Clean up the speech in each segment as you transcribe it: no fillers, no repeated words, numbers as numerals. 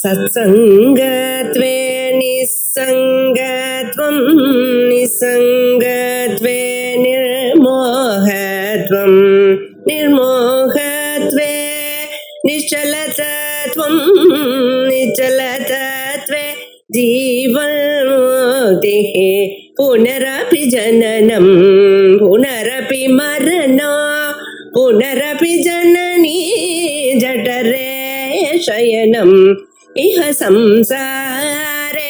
सत्सङ्गत्वे निस्सङ्गत्वं निस्सङ्गत्वे निर्मोहत्वं निर्मोहत्वे निश्चलतत्वं निश्चलतत्वे जीवन्मुक्तिः पुनरपि जननं पुनरपि मरणं पुनरपि जननी जठरे शयनम् इह संसारे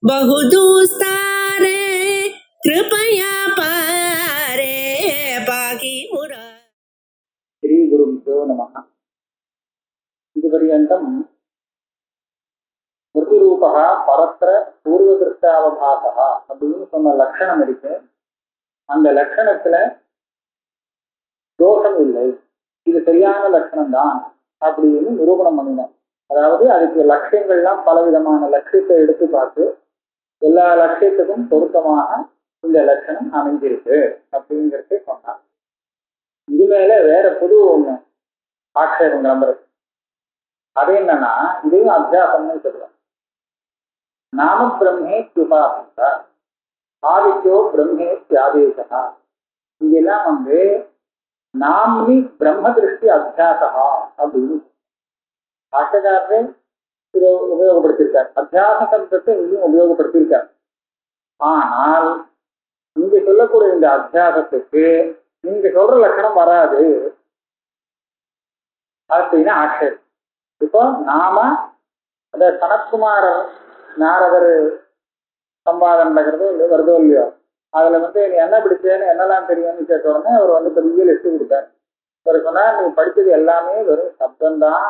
बहुदुस्तारे कृपया पारे पाहि मुरा। श्री गुरुभ्यो नमः। इदुपर्यन्तं ஸ்மிருதிரூபः பரத்திர பூர்வதிருஷ்டாவபாசः அப்படின்னு சொன்ன லட்சணம் இருக்கு. அந்த லட்சணத்துல தோஷம் இல்லை, இது சரியான லட்சணம் தான் அப்படின்னு நிரூபணம் பண்ணினோம். அதாவது அதுக்கு லட்சியங்கள்லாம் பலவிதமான லட்சியத்தை எடுத்து பார்த்து எல்லா லட்சியத்துக்கும் பொருத்தமாக இந்த லட்சணம் அமைஞ்சிருக்கு அப்படிங்கிறத சொன்னார். இது மேல வேற புது ஒண்ணு ஆட்சேபம் நம்புறது. அது என்னன்னா, இதையும் அத்தியாசம்னு சொல்லுவாங்க. நாம பிரம்மே உபாசக ஆதித்யோ பிரம்மே தியாதேசா. இங்கெல்லாம் நாம்னி பிரம்ம திருஷ்டி அத்தியாசா அப்படின்னு ஆட்சகாரரே இதை உபயோகப்படுத்தியிருக்கார். அத்தியாச சப்தத்தை இங்கேயும் உபயோகப்படுத்தியிருக்கார். ஆனால் இங்க சொல்லக்கூடிய இந்த அத்தியாசத்துக்கு நீங்க சொல்ற லட்சணம் வராது அப்படின்னு ஆட்சேபம். இப்போ நாம அந்த சனத்குமாரர் நாரதர் சம்பாதம் நடக்கிறதோ இல்லை வருதோ இல்லையோ, அதுல நீ என்ன படிச்சேன்னு என்னெல்லாம் தெரியும்னு கேட்ட உடனே அவர் பெரிய லிஸ்ட் கொடுத்தார். அவர் சொன்னார், நீ படிச்சது எல்லாமே வெறும் சப்தம்தான்,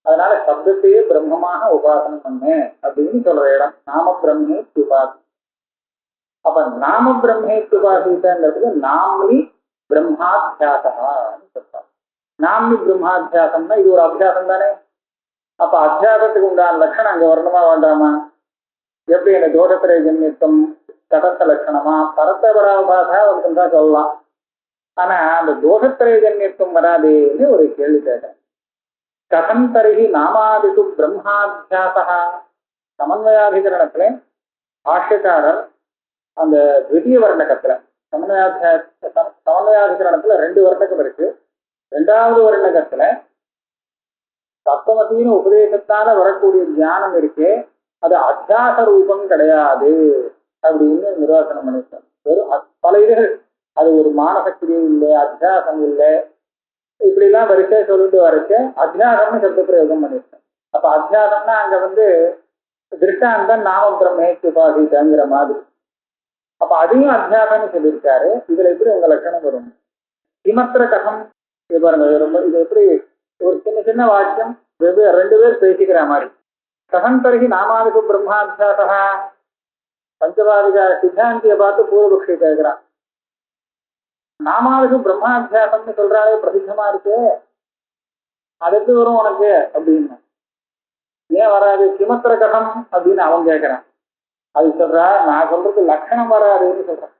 அதனால சப்தத்தையே பிரம்மமாக உபாசனம் பண்ணு அப்படின்னு சொல்ற இடம் நாம பிரம்மே உபாசி. அப்ப நாம பிரம்மே உபாசித்தன்றதுக்கு நாம்னி பிரம்மாத்தியாசம்னு சொல்றாங்க. நாம்னி பிரம்மாத்தியாசம்னா இது ஒரு அபியாசம் தானே. அப்ப அத்தியாசத்துக்கு உண்டான லட்சணம் அங்க வரணுமா வேண்டாமா? எப்படி என்ன தோஷத்திரை ஜன்யத்துவம் தடத்த லட்சணமா பரத்தபராபாசா ஒருத்தன் தான் சொல்லலாம். ஆனா அந்த தோஷத்திரை ஜன்யத்துவம் வராதேன்னு ஒரு கேள்வி கேட்டேன். கதம் தருகி நாமாதிசு பிரம்மாத்தியாசா. சமன்வயாதிகரணத்துல பாஷ்யக்காரர் அந்த த்விதீய வர்ணகத்துல சமன்வயாதிகரணத்துல 2 வர்ணகம் இருக்கு. 2வது வர்ணகத்துல தத்துவத்தின் உபதேசத்தால வரக்கூடிய ஞானம் இருக்கே, அது அத்தியாச ரூபம் கிடையாது அப்படின்னு நிர்வாசனம் பண்ணிருக்கேன். வெறும் பல இதுகள், அது ஒரு மானசக்தியே இல்லை, அத்தியாசம் இல்லை, இப்படிலாம் வரிசை சொல்லிட்டு வரைக்க அத்தியாசம்னு சப்த பிரயோகம் பண்ணிருக்கேன். அப்ப அத்தியாசம்னா அங்க திருஷ்டாந்தம் நாம பிரம்மே உபாசிதங்கிற மாதிரி. அப்ப அதையும் அத்தியாசம்னு சொல்லியிருக்காரு. இதுல எப்படி உங்க லட்சணம் வரும்? கிமத்திர கதம் இது பாருங்க, ரொம்ப இது எப்படி ஒரு சின்ன சின்ன வாக்கியம் 2 பேர் பேசிக்கிற மாதிரி. கதம் தருகி நாமாதிக்கு பிரம்மாத்தியாசா. பஞ்சபாதிக சித்தாந்திய பார்த்து பூர்வபக்ஷி கேட்கிறான், நாமாதிக்கு பிரம்மாத்தியாசம்னு சொல்றாலே பிரசித்தமா இருக்கு, அது எப்படி வரும் உனக்கு அப்படின்னு. ஏன் வராது? கிமத்திர கதம் அப்படின்னு அவன் கேட்கிறான். அது சொல்றா, நான் சொல்றது லட்சணம் வராதுன்னு சொல்றேன்.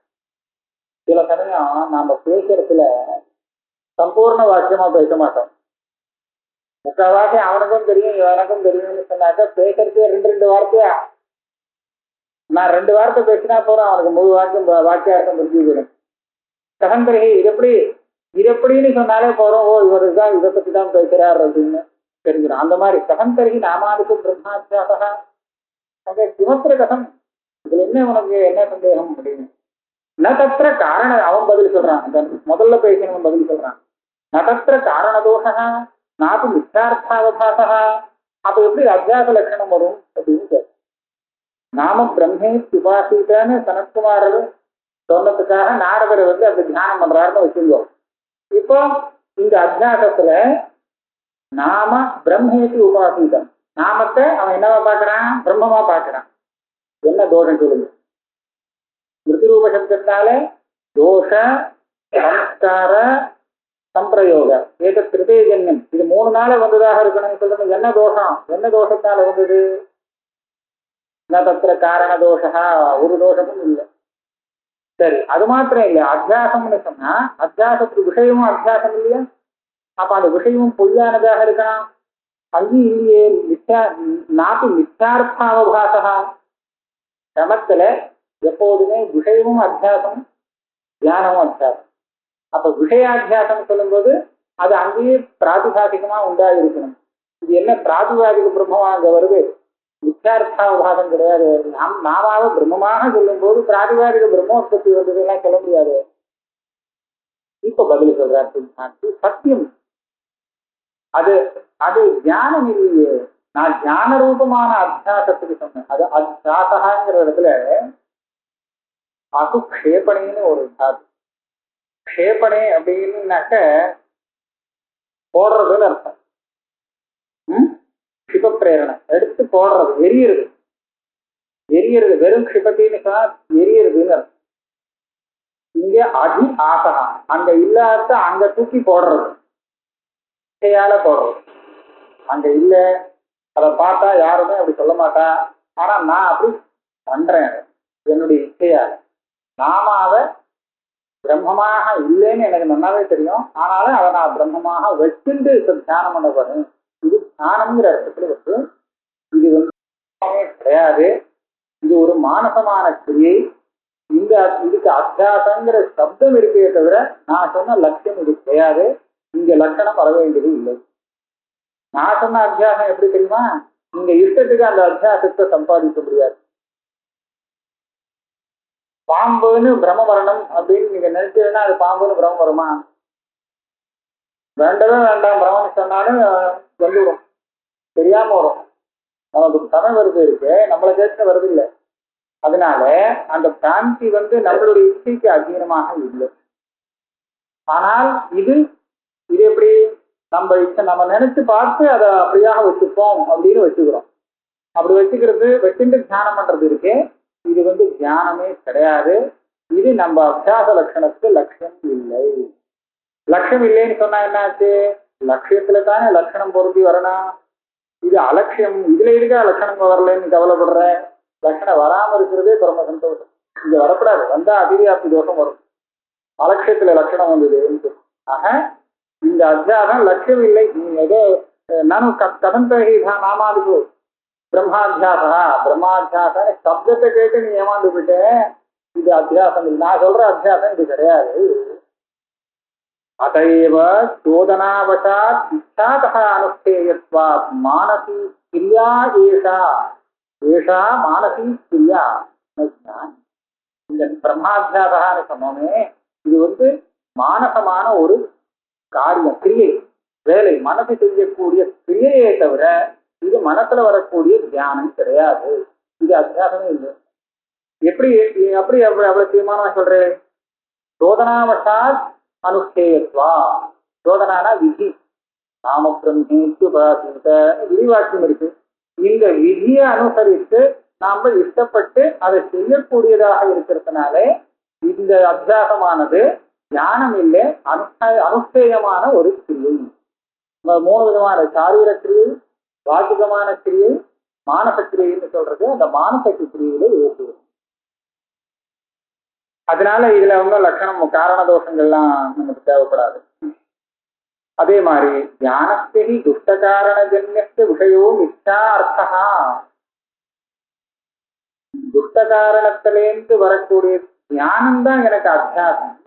சில சமயம் நாம பேசுறதுல சம்பூர்ண வாக்கியமா பேச மாட்டோம். முக்கால்வாசி அவனுக்கும் தெரியும் எனக்கும் தெரியும்னு சொன்னாக்க பேசுறதுக்கு 2 வார்த்தையா. நான் 2 வார்த்தை பேசினா போறோம், அவனுக்கு முழு வாக்கியார்த்தம் புரிஞ்சு போயிடும். கதந்தரகி இது எப்படின்னு சொன்னாலே போறோம், ஓ இவருதான் இதை பத்தி தான் பேசுறாரு அப்படின்னு தெரிஞ்சிடும். அந்த மாதிரி கதந்தரகி நாமாதிக்கு பிரம்மாத்தியாசா. கிமத்திர கதம், இதுல என்ன உனக்கு என்ன சந்தேகம் அப்படின்னு. நதத்திர காரண, அவன் பதில் சொல்றான், முதல்ல பேசினவன் பதில் சொல்றான். நதத்திர காரண தோஷா நாட்டு மிச்சார்த்தாவபாசா. அப்ப எப்படி அத்தியாச லட்சணம் வரும் அப்படின்னு கேட்க. நாம பிரம்மே உபாசித்தான்னு சனத்குமாரர் சொன்னதுக்காக நாரதர் அப்படி தியானம் பண்றாருன்னு வச்சுருந்தோம். இப்போ இந்த அத்தியாசத்துல நாம பிரம்மேதி உபாசிதம், நாமத்தை அவன் என்னவா பார்க்கறான்? பிரம்மமா பார்க்கறான். என்ன தோஷம் சொல்லுங்க? ஸ்மிருதிரூப சப்தத்தால தோஷ சம்ஸ்கார சம்பிரயோக ஏக திருதேஜன்யம், இது 3 நாள வந்ததாக இருக்கணும்னு சொல்றது. என்ன தோஷம்? என்ன தோஷத்தால வந்தது? தத்திர காரண தோஷா, ஒரு தோஷமும் இல்லை. சரி, அது மாத்திரம் இல்லை, அத்தியாசம்னு சொன்னா அத்தியாசத்துக்கு விஷயமும் அத்தியாசம் இல்லையா? அப்ப அந்த விஷயமும் பொய்யானதாக இருக்கலாம். அங்கே இல்லையே நாட்டு மித்யார்த்தாவபாசா. கிரமத்துல எப்போதுமே விஷயமும் அத்தியாசம், தியானமும் அத்தியாசம். அப்ப விஷயாத்தியாசம் சொல்லும்போது அது அங்கேயே பிராதிபாசிகமா உண்டாயிருக்கணும். இது என்ன பிராதிபாதிக பிரம்மமா அங்க வருது? மித்யார்த்தாவபாசம் கிடையாது. நாமாவ பிரம்மமாக சொல்லும் போது பிராதிபாதிக பிரம்மோற்பத்தி வந்ததெல்லாம் சொல்ல முடியாது. இப்ப பதில் சொல்றாரு சத்தியம். அது அது தியானம் இல்லையே. நான் தியான ரூபமான அத்தியாசத்துக்கு சொன்னேன். அது அத்தியாசங்கிற இடத்துல அசுக்ஷேபணின்னு ஒரு தாத்து. க்ஷேபணே அப்படின்னாக்க போடுறதுன்னு அர்த்தம். க்ஷிப பிரேரணை எடுத்து போடுறது, எரியறது. எரியறது வெறும் க்ஷிபத்தின்னு சொன்னா எரியறதுன்னு அர்த்தம். இங்க அதி ஆசகா, அங்க இல்லாத அங்க தூக்கி போடுறது, இச்சையால போடுறது. அங்க இல்ல, அதை பார்த்தா யாருமே அப்படி சொல்ல மாட்டா. ஆனா நான் அப்படி பண்றேன் என்னுடைய இச்சையால. நாமாவ பிரம்மமாக இல்லைன்னு எனக்கு நல்லாவே தெரியும். ஆனாலும் அதை நான் பிரம்மமாக வச்சுட்டு தியானம் பண்ண போறேன். இது தியானம்ங்கிற இடத்துல வந்து இது வந்து கிடையாது. இது ஒரு மானசமான கிரியை. இதுக்கு அத்தியாசங்கிற சப்தம் இருக்கே தவிர நான் சொன்ன லட்சியம் இது கிடையாது. இங்க லட்சணம் வர வேண்டியது இல்லை. நான் சொன்ன அத்தியாசம் எப்படி தெரியுமா? நீங்க இஷ்டத்துக்கு அந்த அத்தியாசத்தை சம்பாதிக்க முடியாது. பாம்புன்னு பிரம்ம வரணும் அப்படின்னு நீங்க நினைச்சீங்கன்னா அது பாம்புன்னு பிரம்ம வருமா? வேண்டவே வேண்டாம் பிரம்மன்னு சொன்னாலும் வந்துவிடும், தெரியாம வரும். நமக்கு தமிழ் வருது இருக்கு, நம்மளை கேட்டு வருது இல்லை. அதனால அந்த பிராந்தி வந்து நம்மளுடைய இச்சைக்கு அதீனமாக இல்லை. ஆனால் இது எப்படி நம்ம இச்சை நம்ம நினைச்சு பார்த்து அதை அப்படியாக வச்சுப்போம் அப்படின்னு வச்சுக்கிறோம். அப்படி வச்சுக்கிறது வச்சுட்டு தியானம் பண்றது இருக்கு. இது வந்து தியானமே கிடையாது. இது நம்ம அபியாச லட்சணத்துக்கு லட்சியம் இல்லை. லட்சியம் இல்லைன்னு சொன்னா என்னாச்சு? லட்சியத்துல தானே லட்சணம் பொருந்தி வரணும். இது அலட்சியம். இதுல இருக்கா லட்சணம் வரலன்னு கவலைப்படுற? லட்சணம் வராம இருக்கிறதே பரம சந்தோஷம். இங்க வரக்கூடாது. வந்தா அதிவியாப்தி தோஷம் வரும். அலட்சியத்துல லட்சணம் வந்தது. ஆக இந்த அத்தியாசம் லட்சியம் இல்லை. நீ ஏதோ நானும் கதந்தா நாமாதிக்கு பிரம்மாத்தியாசா பிரம்மாத்தியாச சப்தத்தை கேட்டு நீ ஏமாந்து போயிட்ட. இது அத்தியாசம் இல்லை. நான் சொல்ற அத்தியாசம் இது கிடையாது. அதைவ சோதனாவசாத் இச்சாதா அனுஷ்டேயத்வாத் மானசி கிரியா ஏஷா மானசி கிரியா. இந்த பிரம்மாத்தியாசான்னு சொன்னோமே, இது வந்து மானசமான ஒரு காரியம், கிரியை, வேலை, மனசு செய்யக்கூடிய கிரியையே தவிர இது மனசுல வரக்கூடிய தியானம் கிடையாது. இது அத்தியாசமே இல்லை. எப்படி அப்படி அவ்வளவு தீர்மானமா சொல்றேன்? சோதனாவசாத் அனுஷ்டேயத்வா. சோதனானா விதி. நாம பிரம்மேத்து உபாசித்த விரிவாக்கியம் இருக்கு. இந்த விதியை அனுசரித்து நாம இஷ்டப்பட்டு அதை செய்யக்கூடியதாக இருக்கிறதுனாலே இந்த அத்தியாசமானது தியானம் இல்லை, அனுஷ்டேயமான ஒரு கிரியை. 3 விதமான சாரீர கிரியை, வாச்சிகமான கிரியை, மானச கிரியைன்னு சொல்றது. அந்த மானச கிரியையில ஏற்று. அதனால இதுல வந்து லட்சணம் காரண தோஷங்கள்லாம் நமக்கு தேவைப்படாது. அதே மாதிரி தியானஸ்தி துஷ்ட காரண ஜன்யஸ்ய விஷயோ மித்யா அர்த்தா. துஷ்ட காரணத்திலேருந்து வரக்கூடிய தியானம் தான் எனக்கு அத்தியாசம்.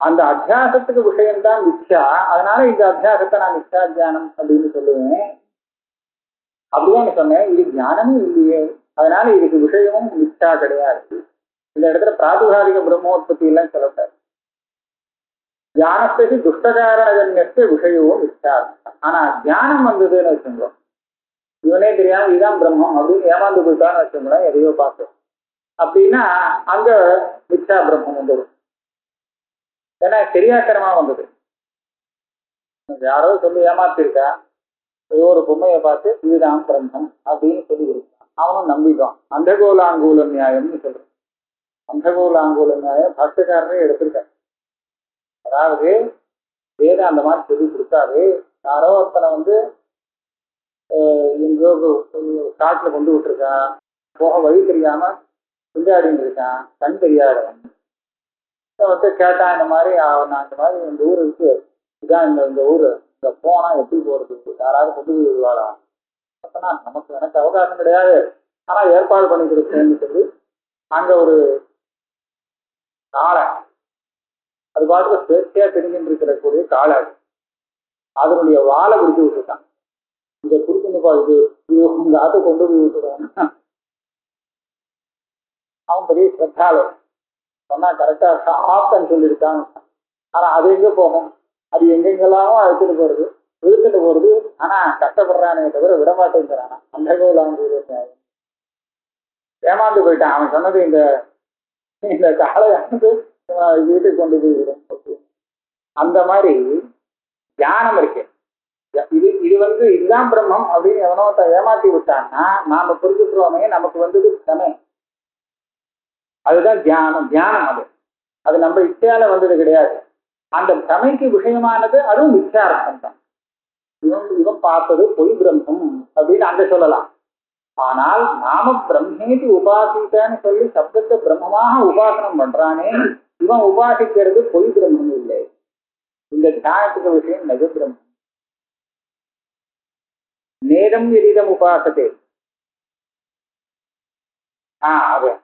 அந்த அத்தியாசத்துக்கு விஷயம்தான் மித்யா. அதனால இந்த அத்தியாசத்தை நான் மித்யா தியானம் அப்படின்னு சொல்லுவேன். அப்படிதான் சொன்னேன். இது தியானமே இல்லையே, அதனால இதுக்கு விஷயமும் மித்யா கிடையாது. இந்த இடத்துல பிராதுகாரிக பிரம்மோற்பத்தி எல்லாம் சொல்லப்படாது. தியானத்துக்கு துஷ்டகாரண விஷயமும் மித்யா. ஆனா தியானம் வந்ததுன்னு வச்சுங்களோம், இவனே தெரியாம இதுதான் பிரம்மம் அப்படின்னு ஏமாந்து போயிட்டான்னு வச்சுங்களேன், எதையோ பார்த்து அப்படின்னா அங்க மித்யா பிரம்மம் வந்துடும். ஏன்னா தெரியாத்தனமா வந்தது. யாரோ சொல்லி ஏமாத்திருக்கா, ஏதோ ஒரு பொம்மையை பார்த்து இதுதான் பிரம்மம் அப்படின்னு சொல்லி கொடுத்தான். அவனும் நம்பிடுவான். அந்தகோலாங்கூல நியாயம்னு சொல்றான். அந்தகோலாங்கூல நியாயம் பாஷ்யக்காரரே எடுத்திருக்காரு. அதாவது வேதம் அந்த மாதிரி சொல்லி கொடுத்தாரு. யாரோ ஒருத்தனை வந்து எங்கோ காட்டுல கொண்டு விட்டுருக்கான், போக வழி தெரியாம கொண்டாடிட்டு இருக்கான், கண் தெரியாதவன் வந்து கேட்டான். இந்த மாதிரி நான் இந்த மாதிரி இந்த ஊர் இருக்கு, இதான் இந்த ஊரு இங்க போனா எப்படி போறது, யாராவது கொண்டு போய் விடுவாளா, அப்பனா எனக்கு அவகாசம் கிடையாது, ஆனா ஏற்பாடு பண்ணி கொடுப்பேன்னு சொல்லி அங்க ஒரு காளை, அது பாட்டுல சேர்க்கையா தெரிஞ்சுட்டு இருக்கக்கூடிய காளை, அதனுடைய வாழை பிடிச்சு விட்டுருக்கான். இதை பிடிச்சுப்பா, இது உங்க ஆட்டை கொண்டு போய் விட்டுருவான். அவன் பெரிய ஸ்ரத்தால சொன்னா கரெக்டா ஆப்டன்னு சொல்லியிருக்கான். ஆனா அது எங்க போகும், அது எங்கெங்கெல்லாமோ அழைச்சிட்டு போறது, இழுத்துட்டு போறது. ஆனா கஷ்டப்படுறானே தவிர விடமாட்டேங்கிறானா. அந்த கோவில் ஏமாந்து போயிட்டான். அவன் சொன்னது இந்த காலை வந்து வீட்டுக்கு கொண்டு போய் விடும். அந்த மாதிரி தியானம் இருக்கு. இதுதான் பிரம்மம் அப்படின்னு எவனோ ஏமாத்தி விட்டான்னா நாம புரிஞ்சுக்கிறோமே, நமக்கு வந்தது பிரமை. அதுதான் தியானம். தியானம் அது நம்ம இச்சையால வந்தது கிடையாது. அந்த பிரமைக்கு விஷயமானது அதுவும் மிச்சார்த்தம் தான். இவன் பார்த்தது பொய் பிரம்மம் அப்படின்னு அங்க சொல்லலாம். ஆனால் நாம பிரம்மேதி உபாசித்தன்னு சொல்லி சப்தத்தை பிரம்மமாக உபாசனம் பண்றானே, இவன் உபாசிக்கிறது பொய் பிரம்மம் இல்லை. இந்த தியானத்துக்கு விஷயம் நெஜ பிரம்மம். நேரம் எதிரம் உபாசத்தை.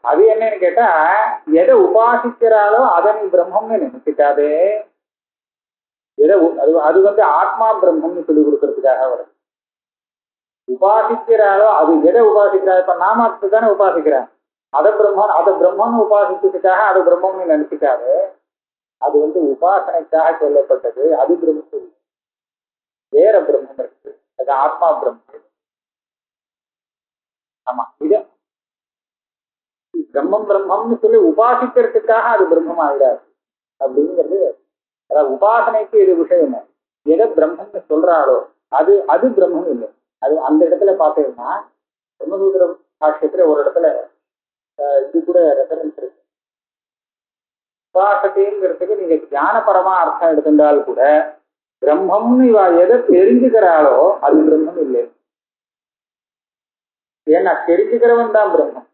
அது என்னன்னு கேட்டா, எதை உபாசிக்கிறாளோ அதை நீ பிரம்மம்னு நினைச்சுக்காதே. அது வந்து ஆத்மா பிரம்மம்னு சொல்லி கொடுக்கறதுக்காக வரும். உபாசிக்கிறாளோ அது எதை உபாசிக்கிறா, இப்ப நாமத்தை தானே உபாசிக்கிறான், அதை பிரம்மன்னு உபாசிக்கிறதுக்காக அது பிரம்மம்னு நினைச்சுக்காது. அது வந்து உபாசனைக்காக சொல்லப்பட்டது. அது பிரம்மம் வேற பிரம்மம் இருக்கு, அது ஆத்மா பிரம்மம். ஆமா, இது பிரம்மம்னு சொல்லி உபாசிக்கிறதுக்காக அது பிரம்மம் ஆகிடாது அப்படிங்கிறது. அதாவது உபாசனைக்கு இது விஷயமோ, எதை பிரம்மம்னு சொல்றாளோ அது பிரம்மம் இல்லை. அது அந்த இடத்துல பார்த்தீங்கன்னா பிரம்மசூத்திர பாஷ்யத்துல ஒரு இடத்துல இது கூட ரெஃபரன்ஸ் இருக்கு. உபாசத்தைங்கிறதுக்கு நீங்க தியானபரமா அர்த்தம் எடுத்திருந்தால் கூட பிரம்மம்னு இவ எதை தெரிஞ்சுக்கிறாளோ அது பிரம்மம் இல்லை. ஏன்னா தெரிஞ்சுக்கிறவன் தான் பிரம்மம்.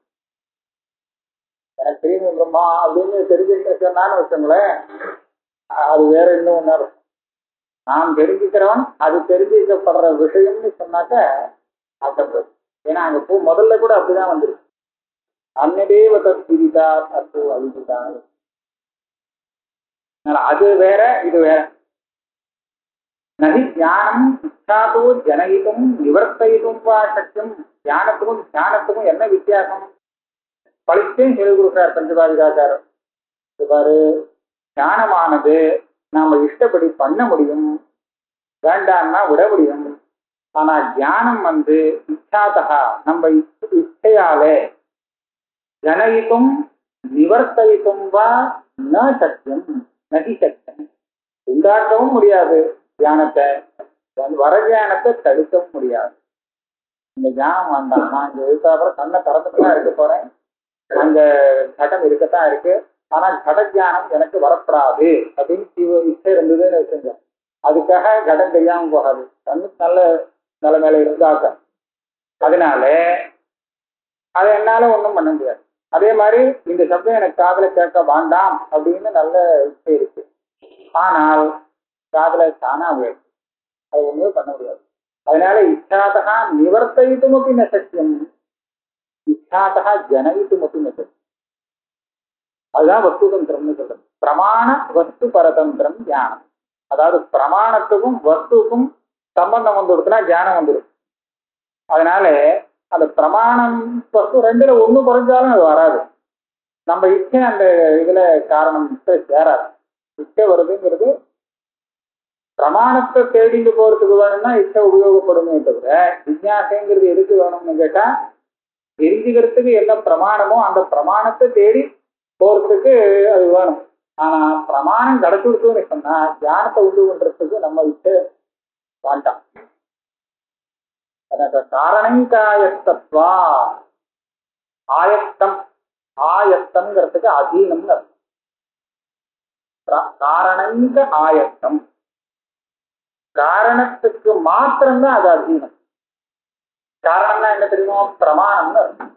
எனக்கு தெரியும் பிரம்மா அப்படின்னு தெரிஞ்சுக்கிட்ட சொன்னான்னு வச்சோங்களேன், அது வேற இன்னும் ஒன்றா இருக்கும். நாம் தெரிஞ்சுக்கிறவன் அது தெரிஞ்சுக்கப்படுற விஷயம்னு சொன்னாக்க அர்த்தம். ஏன்னா அங்க முதல்ல கூட அப்படிதான் வந்துருக்கு. அன்னதேவ தத்விதிதா தத்து அவிதிதா. அது வேற இது வேற. நதி தியானம் இச்சாதோ ஜனகிதம் நிவர்த்தியும் வா சத்தியம். தியானத்துக்கும் என்ன வித்தியாசம் பழித்தையும் சொல்லி கொடுக்கிறார் பஞ்சபாதிகாச்சாரர். பாரு, தியானமானது நாம இஷ்டப்படி பண்ண முடியும், வேண்டாம்னா விட முடியும். ஆனா தியானம் வந்து இச்சாதகா நம்ம இச்சையாலே ஜனகிதம் நிவர்த்தியும் வா ந சத்தியம் நகி சத்தியம். உண்டாக்கவும் முடியாது தியானத்தை, வர தியானத்தை தடுக்கவும் முடியாது. இந்த தியானம் வேண்டாம், நான் இங்க இருக்காப்புற கண்ணை திறந்துட்டுதான் இருக்க போறேன், அங்க கடம் இருக்கத்தான் இருக்கு, ஆனா கட தியானம் எனக்கு வரப்படாது அப்படின்னு இச்சை இருந்ததுன்னு வச்சுங்க, அதுக்காக கடம் தெரியாம போகாது. கண்ணுக்கு நல்ல நிலைமையில இருந்தாக்க அதனால அதை என்னால ஒன்றும் பண்ண முடியாது. அதே மாதிரி இந்த சப்தம் எனக்கு காதுல கேட்க வேண்டாம் அப்படின்னு நல்ல இச்சை இருக்கு, ஆனால் காதுல தானா போயிடுச்சு, அது ஒண்ணுமே பண்ண முடியாது. அதனால இச்சாதகா நிவர்த்தித்துமப்பி ந சத்தியம், இச்சாதகா ஜனயித்துமப்பி ந சத்தியம். அதுதான் வஸ்துதந்திரம்னு சொல்றது. பிரமாண வஸ்து பரதந்திரம் தியானம். அதாவது பிரமாணத்துக்கும் வஸ்துக்கும் சம்பந்தம் வந்துடுச்சுன்னா தியானம் வந்துடும். அதனால அந்த பிரமாணம் வஸ்து ரெண்டுல ஒண்ணு குறைஞ்சாலும் அது வராது. நம்ம இச்சை அந்த இதுல காரணம் இச்சை சேராது. இச்சை வருதுங்கிறது பிரமாணத்தை தேடிட்டு போறதுக்கு வேணும்னா இச்சை உபயோகப்படுமே தவிர, ஜிஞ்ஞாசைங்கிறது எதுக்கு வேணும்னு கேட்டா தெரிஞ்சுக்கிறதுக்கு என்ன பிரமாணமோ அந்த பிரமாணத்தை தேடி போறதுக்கு அது வேணும். ஆனா பிரமாணம் கிடைச்சுடுத்துன்னு சொன்னா தியானத்தை உண்டு பண்றதுக்கு நம்ம இச்சை வேண்டாம். காரணங்காயத்தத்வா ஆயத்தம், ஆயத்தம்ங்கிறதுக்கு அதீனம்னு அர்த்தம். காரணங்க ஆயத்தம், காரணத்துக்கு மாத்திரம்தான் அது அதீனம். காரணம்னா என்ன தெரியுமோ, பிரமாணம்னு அர்த்தம்.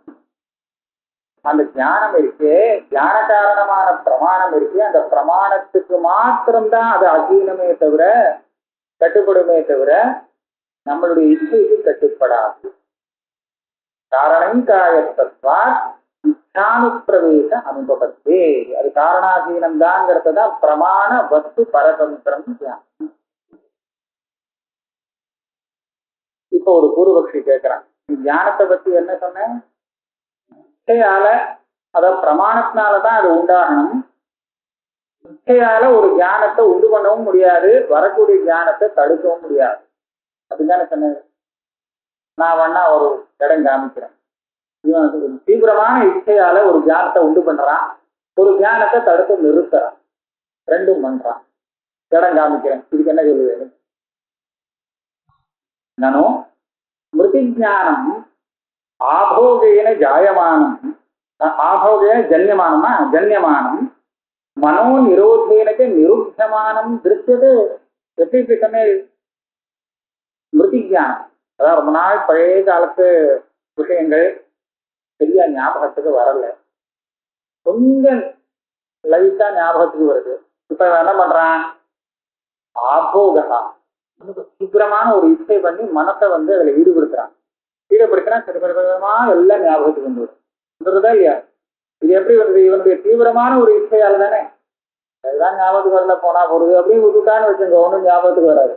அந்த ஞானம் இருக்கே, ஞான காரணமான பிரமாணம் இருக்கு, அந்த பிரமாணத்துக்கு மாத்திரம்தான் அது அதீனமே தவிர கட்டுப்படுமே தவிர நம்மளுடைய இச்சைக்கு கட்டுப்படாது. காரணம் காயத்தத்வா இச்சானுப்பிரவேச அனுபவத்தே. அது காரணாதீனம் தான்ங்கிறதுதான் பிரமாண வஸ்து பரதந்திரம் தியானம். இப்போ ஒரு பூர்வபக்ஷி கேட்கிறான், ஞானத்தை பத்தி என்ன சொன்னேன்? இச்சையால, அதாவது பிரமாணத்தினாலதான் அது உண்டாகணும். இச்சையால ஒரு ஞானத்தை உண்டு பண்ணவும் முடியாது, வரக்கூடிய ஞானத்தை தடுக்கவும் முடியாது. அப்படித்தானே சொன்னேன். நான் வேணா ஒரு இடம் காமிக்கிறேன். இவன் தீவிரமான இச்சையால ஒரு ஞானத்தை உண்டு பண்றான், ஒரு ஞானத்தை தடுத்து நிறுத்துறான், ரெண்டும் பண்றான். இடம் காமிக்கிறேன். இதுக்கு என்ன சொல்லுவேன்? நானும் மிருதிஜானம் ஆபோகேன ஜாயமானம், ஆபோகேன ஜன்யமானம் மனோ நிரோதேனக்கு நிருத்தமானம் திருஷ்யது. எப்படி சொன்னேன்? மிருதிஜானம், அதான் ரொம்ப நாள் பழைய காலத்து விஷயங்கள் சரியா ஞாபகத்துக்கு வரல, கொஞ்சம் லைட்டா ஞாபகத்துக்கு வருது. இப்ப என்ன பண்றான்? ஆபோகா, சீக்கிரமான ஒரு இச்சை பண்ணி மனத்தை அதுல ஈடுபடுத்துறான். ஈடுபடுத்தினா சிறுமா எல்லாம் ஞாபகத்துக்கு வந்துவிடுறதா இல்லையா? இது எப்படி வருது? இவனுடைய தீவிரமான ஒரு இச்சையால தானே. அதுதான் ஞாபகத்துக்கு வரல, போனா போடுது அப்படின்னு விட்டுட்டான்னு வச்சுங்க, ஒன்றும் ஞாபகத்துக்கு வராது.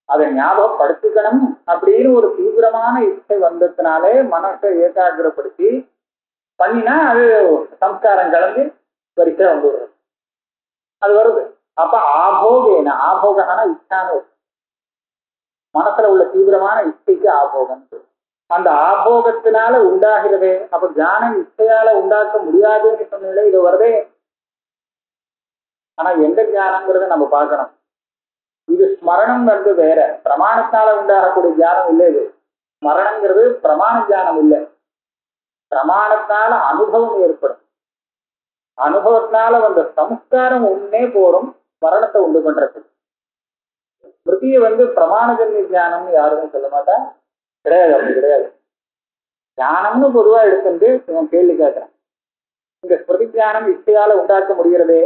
அதை ஞாபகப்படுத்திக்கணும் அப்படின்னு ஒரு தீவிரமான இச்சை வந்ததுனாலே மனசை ஏகாகிரப்படுத்தி பண்ணினா அது சம்ஸ்காரம் கலந்து வரிசை வந்துடுறது, அது வருது. அப்ப ஆபோகேன, ஆபோகனா இச்சான்னு மனசுல உள்ள தீவிரமான இச்சைக்கு ஆபோகம். அந்த ஆபோகத்தினால உண்டாகிறதே. அப்ப ஞானம் இச்சையால உண்டாக்க முடியாதுன்னு சொன்ன இது வருதே. ஆனா எந்த ஞானம்ங்கிறத நம்ம பார்க்கணும். இது ஸ்மரணம் வேற, பிரமாணத்தினால உண்டாகக்கூடிய ஞானம் இல்லை. இது ஸ்மரணங்கிறது பிரமாண ஞானம் இல்லை. பிரமாணத்தினால அனுபவம் ஏற்படும், அனுபவத்தினால வந்த சம்ஸ்காரம் ஒன்னே போரும் ஸ்மரணத்தை உண்டு பண்றது. ஸ்மிருதியை பிரமாணஜன்ய ஞானம்னு யாருமே சொல்ல மாட்டா, கிடையாது. அப்படி கிடையாது. ஞானம்னு பொதுவா எடுத்துட்டு இவன் கேள்வி கேட்கிறான். இந்த ஸ்மிருதி ஞானம் இச்சையால உண்டாக்க முடிகிறதே,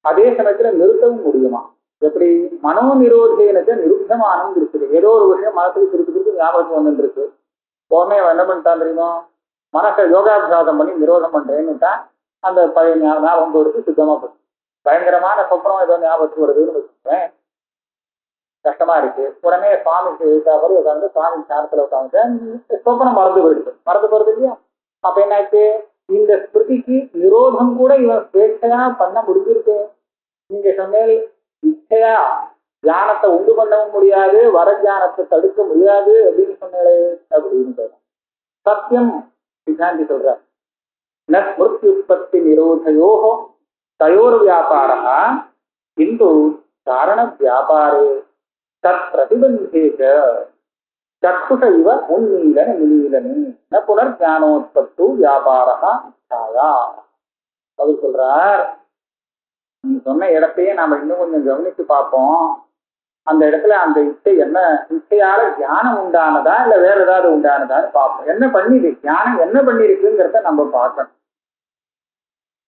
அதே சமயத்துல நிறுத்தவும் முடியுமா? எப்படி? மனோ நிரோதேனத்தை நிருத்தமானம் இருக்குது. ஏதோ ஒரு விஷயம் மனசுக்கு திருப்பி ஞாபகம் வந்துட்டு இருக்கு. உடனே என்ன பண்ணிட்டான் தெரியுமோ? மனசை யோகாபியாசம் பண்ணி நிரோதம் பண்றேன்னுட்டான். அந்த பழைய ஞாபகம் கொடுத்து சுத்தமா போச்சு. பயங்கரமான சொப்பனம் ஏதோ ஞாபகத்துக்கு வருதுன்னு வச்சுக்கேன், கஷ்டமா இருக்கு. உடனே சுவாமிக்கு எழுத்தாப்படி உட்காந்து சுவாமி சாரத்துல உட்காந்து சொப்பனம் மறந்து போறது இல்லையா? அப்ப என்ன ஆச்சு? இந்த ஸ்மிருதிக்கு நிரோதம் கூட இவன் ஸ்வேட்சையா பண்ண முடிஞ்சிருக்கு. நீங்க சொன்னேன் இச்சையா தியானத்தை உண்டு பண்ணவும் முடியாது, வர தியானத்தை தடுக்க முடியாது அப்படின்னு சொன்னாலே அப்படின்னு சத்தியம் சித்தாந்தி சொல்ற. ந ஸ்மிருத்யுத்பத்தி நிரோதயோஹோ தயோர் வியாபாரா கிந்து காரண வியாபாரே தத் பிரதிபந்தேக சக்ஷுஷ இவ உன்மீலன நிலீலனி ந புனர் ஞானோத்பத்து வியாபாரா இச்சாயா. பதில் சொல்றார், நீ சொன்ன இடத்தையே நாம இன்னும் கொஞ்சம் கவனிச்சு பார்ப்போம். அந்த இடத்துல அந்த இச்சை என்ன, இச்சையால ஞானம் உண்டானதா இல்ல வேற ஏதாவது உண்டானதான்னு பார்ப்போம். என்ன பண்ணிது ஞானம், என்ன பண்ணிருக்குங்கிறத நம்ம பார்க்கணும்.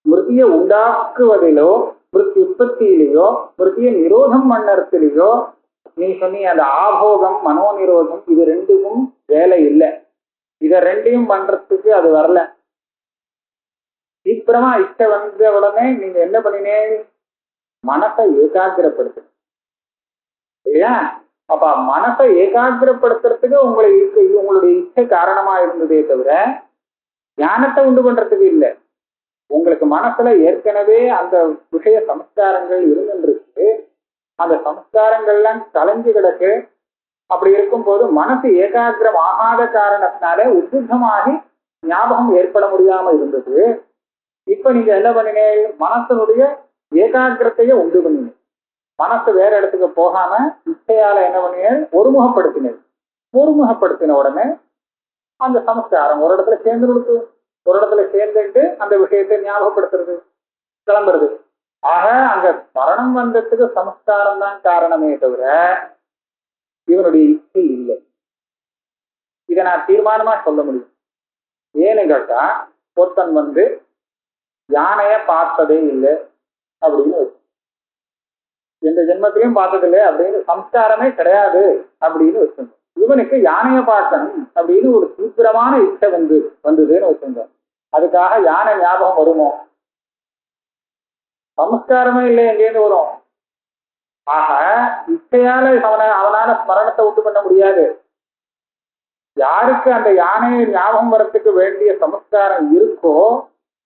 ஸ்மிருதியை உண்டாக்குவதிலோ ஸ்மிருதி உற்பத்தியிலேயோ ஸ்மிருதியை நிரோதம் பண்ணறதுலையோ நீ சொன்னி அந்த ஆபோகம் மனோநிரோதம் இது ரெண்டுக்கும் வேலை இல்லை. இத ரெண்டையும் பண்றதுக்கு அது வரல. சீக்கிரமா இச்சை வந்த உடனே நீங்க என்ன பண்ணினே? மனசை ஏகாகிரப்படுத்து இல்லையா? அப்ப மனசை ஏகாகிரப்படுத்துறதுக்கு உங்களுடைய இச்சை காரணமா இருந்ததே தவிர ஞானத்தை உண்டு பண்றதுக்கு இல்லை. உங்களுக்கு மனசுல ஏற்கனவே அந்த விஷய சம்ஸ்காரங்கள் இருந்துருக்கு, அந்த சம்ஸ்காரங்கள்லாம் கலைஞ்சு கிடக்கு. அப்படி இருக்கும்போது மனசு ஏகாகிரம் ஆகாத காரணத்தினாலே உத்புத்தமாகி ஞாபகம் ஏற்பட முடியாம இருந்தது. இப்ப நீங்க என்ன பண்ணினே? மனசனுடைய ஏகாகிரத்தையே உண்டு பண்ணினேன். மனசு வேற இடத்துக்கு போகாம இச்சையால என்ன பண்ணினேன்? ஒருமுகப்படுத்தினேன். ஒருமுகப்படுத்தின உடனே அந்த சம்ஸ்காரம் ஒரு இடத்துல சேர்ந்து கொடுத்து, ஒரு இடத்துல சேர்ந்துட்டு அந்த விஷயத்தை ஞாபகப்படுத்துறது, கிளம்புறது. ஆக அங்க மரணம் வந்ததுக்கு சம்ஸ்காரம் தான் காரணமே தவிர இவனுடைய இச்சை இல்லை. இதை நான் தீர்மானமா சொல்ல முடியும். ஏன்னு கேட்டா, ஒருத்தன் யானைய பார்த்ததே இல்லை அப்படின்னு எந்த ஜென்மத்திலையும் பார்த்தது இல்லை அப்படின்னு சம்ஸ்காரமே கிடையாது அப்படின்னு வச்சிருந்தோம். இவனுக்கு யானைய பார்க்கணும் அப்படின்னு ஒரு தீவிரமான இச்சை வந்ததுன்னு வச்சிருந்தோம். அதுக்காக யானை ஞாபகம் வருமோ? சம்ஸ்காரமே இல்லை, எங்கேருந்து வரும்? ஆக இச்சையால அவனால ஸ்மரணத்தை உண்டு பண்ண முடியாது. யாருக்கு அந்த யானையை ஞாபகம் வரத்துக்கு வேண்டிய சமஸ்காரம் இருக்கோ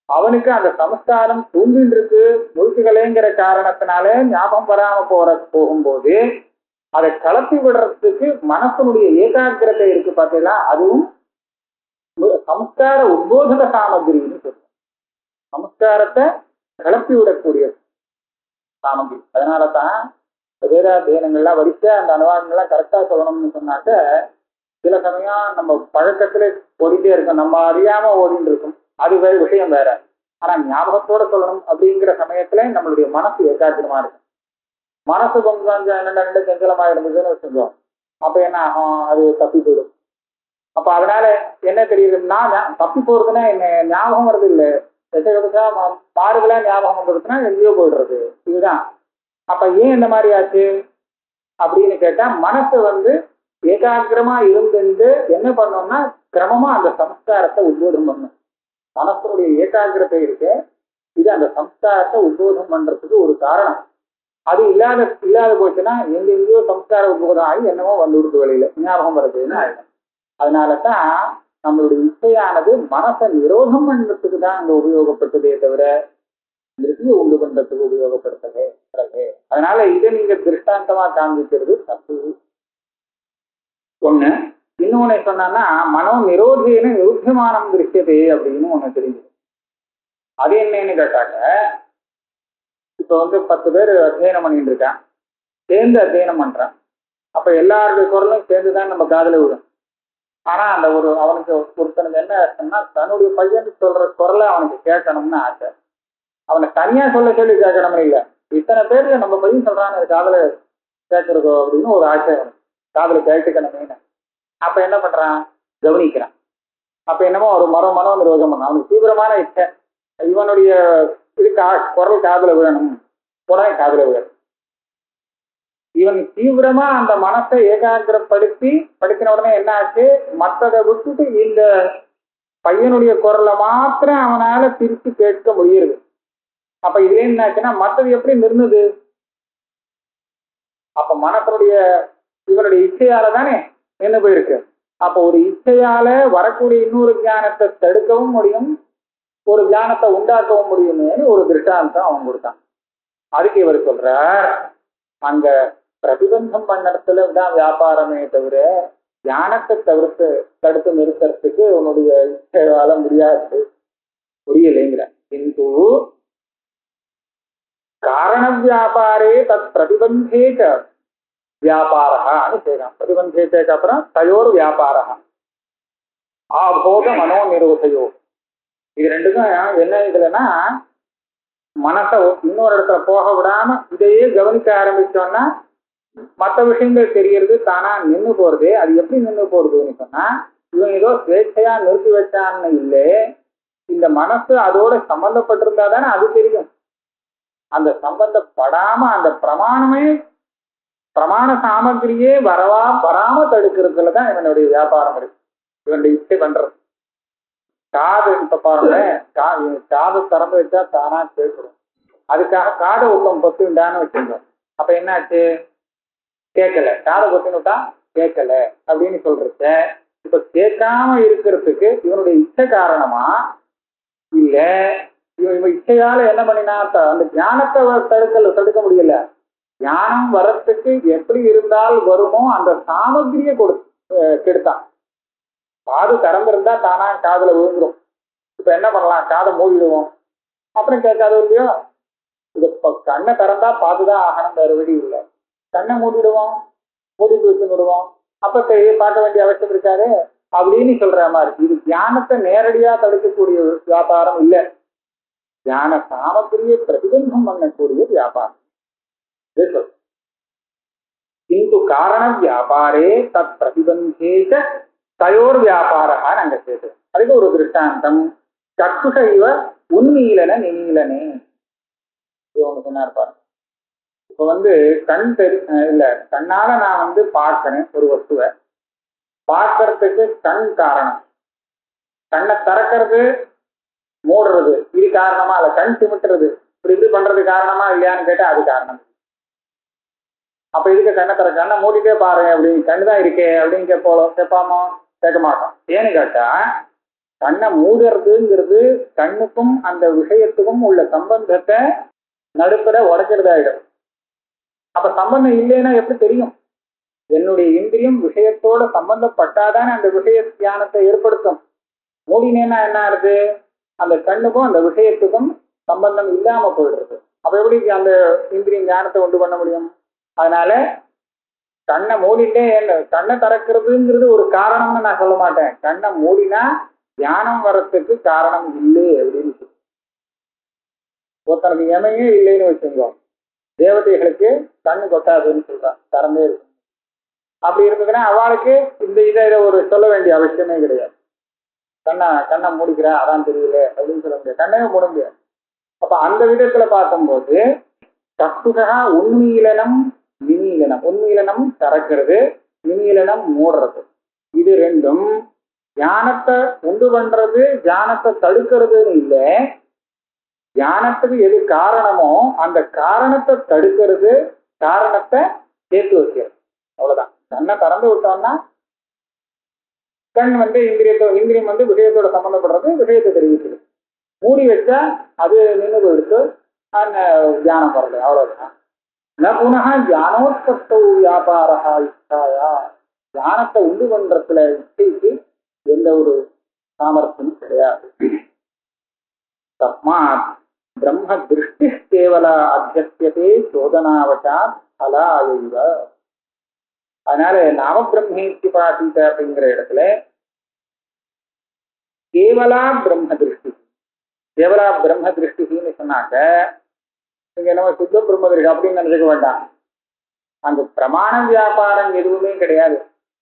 அவனுக்கு அந்த சமஸ்காரம் தூங்கிட்டு இருக்கு முழுக்குகளேங்கிற காரணத்தினாலே ஞாபகம் வராம போகும்போது அதை கலப்பி விடுறதுக்கு மனசனுடைய ஏகாகிரதை இருக்கு பார்த்தீங்களா, அதுவும் சமஸ்கார உத்போதன சாமகிரின்னு சொல்றோம். சமஸ்காரத்தை கிளப்பி விடக்கூடிய சாமகிரி. அதனாலதான் வேதாத்தியனங்கள்லாம் வரிசை அந்த அனுவாதங்கள்லாம் கரெக்டா சொல்லணும்னு சொன்னாக்க சில சமயம் நம்ம பழக்கத்துல ஓடிட்டே இருக்கும், நம்ம அறியாம ஓடிட்டு இருக்கும், அது வேற விஷயம் வேற. ஆனா ஞாபகத்தோட சொல்லணும் அப்படிங்கிற சமயத்துல நம்மளுடைய மனசு ஏகாக்கிரமா இருக்கும். மனசு கொஞ்சம் ரெண்டு செஞ்சலமா இருந்ததுன்னு வச்சுக்கோம், அப்ப என்ன ஆகும், அது தப்பி போயிடும். அப்ப அதனால என்ன தெரியுதுன்னா தப்பி போறதுன்னா என்ன ஞாபகம் வருது இல்லை, மாறுதலா ஞாபகம் வந்துருச்சுன்னா எங்கேயோ போயிடுறது, இதுதான். அப்ப ஏன் இந்த மாதிரி ஆச்சு அப்படின்னு கேட்டா மனசு ஏகாகிரமா இருந்து என்ன பண்ணோம்னா கிரமமா அந்த சம்ஸ்காரத்தை உத்போதம் பண்ணும். மனசனுடைய ஏகாகிரத்தை இருக்கு, இது அந்த சம்ஸ்காரத்தை உத்போதம் பண்றதுக்கு ஒரு காரணம். அது இல்லாத போச்சுன்னா எங்கெங்கயோ சம்ஸ்கார உத்போதம் ஆகி என்னவோ வந்து விடுது வெளியில ஞாபகம் வருதுன்னு ஆயிடும். அதனாலதான் நம்மளுடைய இச்சையானது மனசை நிரோதம் பண்றதுக்கு தான் அங்க உபயோகப்பட்டதே தவிர திருப்தியை உண்டு பண்றதுக்கு உபயோகப்படுத்தவே. அதனால இதை நீங்க திருஷ்டாந்தமா காண்பிக்கிறது தப்பு ஒண்ணு. இன்னொன்னு சொன்னா மனோ நிரோதேன நிருத்தியமானம் திருஷ்யதே அப்படின்னு ஒண்ணு தெரிஞ்சுது. அது என்னன்னு கேட்டாக்க, இப்ப 10 பேர் அத்தியனம் பண்ணிட்டு இருக்கான், சேர்ந்து அத்தியனம் பண்றான். அப்ப எல்லாருடைய குரலும் சேர்ந்துதான் நம்ம காதல விடும். ஆனா அந்த அவனுக்கு ஒருத்தனுக்கு என்ன ஆச்சுன்னா தன்னுடைய பையன் சொல்ற குரலை அவனுக்கு கேட்கணும்னு ஆசை. அவனை தனியா சொல்லி கேட்கணும்னு இல்லை, இத்தனை பேர்ல நம்ம பையன் சொல்றான்னு காதல கேட்கறதோ அப்படின்னு ஒரு ஆசை அவனுக்கு, காதல கேட்டுக்கணுமேனு. அப்ப என்ன பண்றான், கவனிக்கிறான். அப்ப என்னமோ ஒரு மனோ நிரோதம் பண்ண அவனுக்கு தீவிரமான இச்சை, இவனுடைய இது குரல் காதல விழணும், உடனே காதல விழணும். இவன் தீவிரமா அந்த மனசை ஏகாகிரப்படுத்தி படிக்கிற உடனே என்ன ஆச்சு, மற்றதை விட்டுட்டு இந்த பையனுடைய குரலை மாத்திரம் அவனால பிரித்து கேட்க முடியுது. அப்ப இதுல என்ன ஆச்சுன்னா மற்றது எப்படி நிறுந்தது? அப்ப மனசனுடைய இவனுடைய இச்சையால தானே என்ன போயிருக்கு. அப்ப ஒரு இச்சையால வரக்கூடிய இன்னொரு ஞானத்தை தடுக்கவும் முடியும், ஒரு ஞானத்தை உண்டாக்கவும் முடியும்னு ஒரு திருஷ்டாந்தம் அவன் கொடுத்தான். அதுக்கு இவர் சொல்றார், அங்க பிரதிபந்தம் பண்ணத்துல தான் வியாபாரமே தவிர ஞானத்தை தடுத்து நிறுத்துறதுக்கு உன்னுடைய இச்சையால முடியலைங்கிற. கிந்து காரண வியாபாரே தத் பிரதிபந்தேக வியாபாரஹான்னு செய்யலாம். பிரதிபந்தேக்கு அப்புறம் தயோர் வியாபாரஹா ஆபோக மனோ நிரோதையோ. இது ரெண்டுக்கும் என்ன இதுலன்னா மனசை இன்னொரு இடத்துல போக விடாம இதையே கவனிக்க ஆரம்பிச்சோம்னா மற்ற விஷயங்கள் தெரியறது தானா நின்று போறது. அது எப்படி நின்று போறதுன்னு சொன்னா இவன் ஏதோ ஸ்வேட்சையா நிறுத்தி வச்சான்னு இல்லை, இந்த மனசு அதோட சம்பந்தப்பட்டிருந்தா தானே அது தெரியும். அந்த சம்பந்தப்படாம அந்த பிரமாண சாமகிரியே வராம தடுக்கிறதுலதான் இவனுடைய வியாபாரம் இருக்கு, இவனுடைய இச்சை பண்றது. காது இப்ப பாருங்க, காதை திறந்து வச்சா தானா கேட்கிறோம், அதுக்காக காதை உள்ளம் பொத்துண்டான்னு வச்சிருந்தோம். அப்ப என்னாச்சு, கேட்கல, காதை பொத்துன்னு விட்டா கேட்கல அப்படின்னு சொல்றச்ச இப்ப கேட்காம இருக்கிறதுக்கு இவனுடைய இச்சை காரணமா இல்ல இவன் இச்சையால என்ன பண்ணினா அந்த ஞானத்தை தடுக்க முடியல. ஞானம் வர்றதுக்கு எப்படி இருந்தால் வருமோ அந்த சாமகிரியை கெடுத்தான். காது திறந்திருந்தா தானா காதுல விழுந்துரும். இப்ப என்ன பண்ணலாம், காதை மூடிடுவோம், அப்புறம் கேட்காது இல்லையோ. இது கண்ணை திறந்தா பார்த்துதான் ஆகணும், வேற வழி இல்லை. கண்ணை மூடிடுவோம், மூடிட்டு வச்சு விடுவோம், அப்ப பார்க்க வேண்டிய அவசியம் இருக்காது அப்படின்னு சொல்ற மாதிரி. இது தியானத்தை நேரடியா தடுக்கக்கூடிய வியாபாரம் இல்லை, தியான சாமகிரியை பிரதிபந்தம் பண்ணக்கூடிய வியாபாரம். கிந்து காரண வியாபாரே தத் பிரதிபந்தேக தயோர் வியாபாரஹான்னு அங்க சேர்த்து. அதுக்கு ஒரு திருஷ்டாந்தம், சக்குஷ இவ உன்மீலன நிமீலனே. ஒண்ணு சொன்னார் பாருங்க, இப்ப கண் இல்ல, கண்ணால நான் பார்க்கிறேன் ஒரு வஸ்துவை. பார்க்கறதுக்கு கண் காரணம். கண்ணை திறக்கிறது மூடுறது இது காரணமா, இல்ல கண் சிமிட்டுறது இப்படி இது பண்றது காரணமா இல்லையான்னு கேட்டா அது காரணம். அப்ப இதுக்கு கண்ணை திறக்க, கண்ணை மூடிட்டே பாரு அப்படின்னு, கண்ணு தான் இருக்கே அப்படின்னு கேட்பாமோ? கேட்க மாட்டோம். ஏன்னு கேட்டா கண்ணை மூடுறதுங்கிறது கண்ணுக்கும் அந்த விஷயத்துக்கும் உள்ள சம்பந்தத்தை நடுப்புற உடைக்கிறதாயிடும். அப்ப சம்பந்தம் இல்லைன்னா எப்படி தெரியும்? என்னுடைய இந்திரியம் விஷயத்தோட சம்பந்தப்பட்டாதானே அந்த விஷய தியானத்தை ஏற்படுத்தும். மூடினேன்னா என்ன ஆகுது? அந்த கண்ணுக்கும் அந்த விஷயத்துக்கும் சம்பந்தம் இல்லாம போயிடுறது. அப்ப எப்படி அந்த இந்திரியம் ஞானத்தை உண்டு பண்ண முடியும்? அதனால கண்ணை மூடிட்டே, கண்ணை திறக்கிறதுங்கிறது ஒரு காரணம்னு நான் சொல்ல மாட்டேன். கண்ணை மூடினா தியானம் வர்றதுக்கு காரணம் இல்லை அப்படின்னு. ஒருத்தனுக்கு எமையே இல்லைன்னு வச்சுக்கோ, தேவதைகளுக்கு கண்ணு கொட்டாதுன்னு சொல்றான், திறந்தே இருக்கு. அப்படி இருந்ததுன்னா அவளுக்கு இதை ஒரு சொல்ல வேண்டிய அவசியமே கிடையாது. கண்ணை மூடிக்கிற அதான் தெரியல அப்படின்னு சொல்ல முடியாது, கண்ணையும் மூட முடியாது. அப்ப அந்த விதத்துல பார்க்கும்போது தத்துகா உண்மையிலனம் விமீலனம், உண்மையிலனம் திறக்கிறது, விமீலனம் மூடுறது, இது ரெண்டும் ஞானத்தை உண்டு பண்றது, ஞானத்தை தடுக்கிறதுன்னு இல்லை. ஞானத்துக்கு எது காரணமோ அந்த காரணத்தை தடுக்கிறது, காரணத்தை சேர்த்து வைக்கிறது, அவ்வளவுதான். கண்ணை திறந்து விட்டோம்னா கண் இந்திரியம் விஷயத்தோட சம்பந்தப்படுறது, விஷயத்தை தெரிவிக்கிறது. மூடி வச்சா அது நின்று போயிடுத்து, அந்த தியானம் வருது, அவ்வளவுதான். ந புனக தியானோத்பத்தோ வியாபாரா இச்சாயா, தியானத்தை உண்டு பண்றதுல இச்சைக்கு எந்த ஒரு சாமர்த்தியம் கிடையாது. தஸ்மாத் பிரம்ம திருஷ்டி கேவல அத்தியசியதே சோதனாவசாத் பலாயைவ. அதனால நாம பிரம்மேத்தி பாட்டிட்ட அப்படிங்கிற இடத்துல கேவலா பிரம்ம திருஷ்டி, கேவலா பிரம்ம திருஷ்டின்னு சொன்னாக்க நீங்க என்ன சுத்த பிரம்ம திருஷ்டி அப்படின்னு நினைச்சுக்க வேண்டாம். அந்த பிரமாண வியாபாரம் எதுவுமே கிடையாது.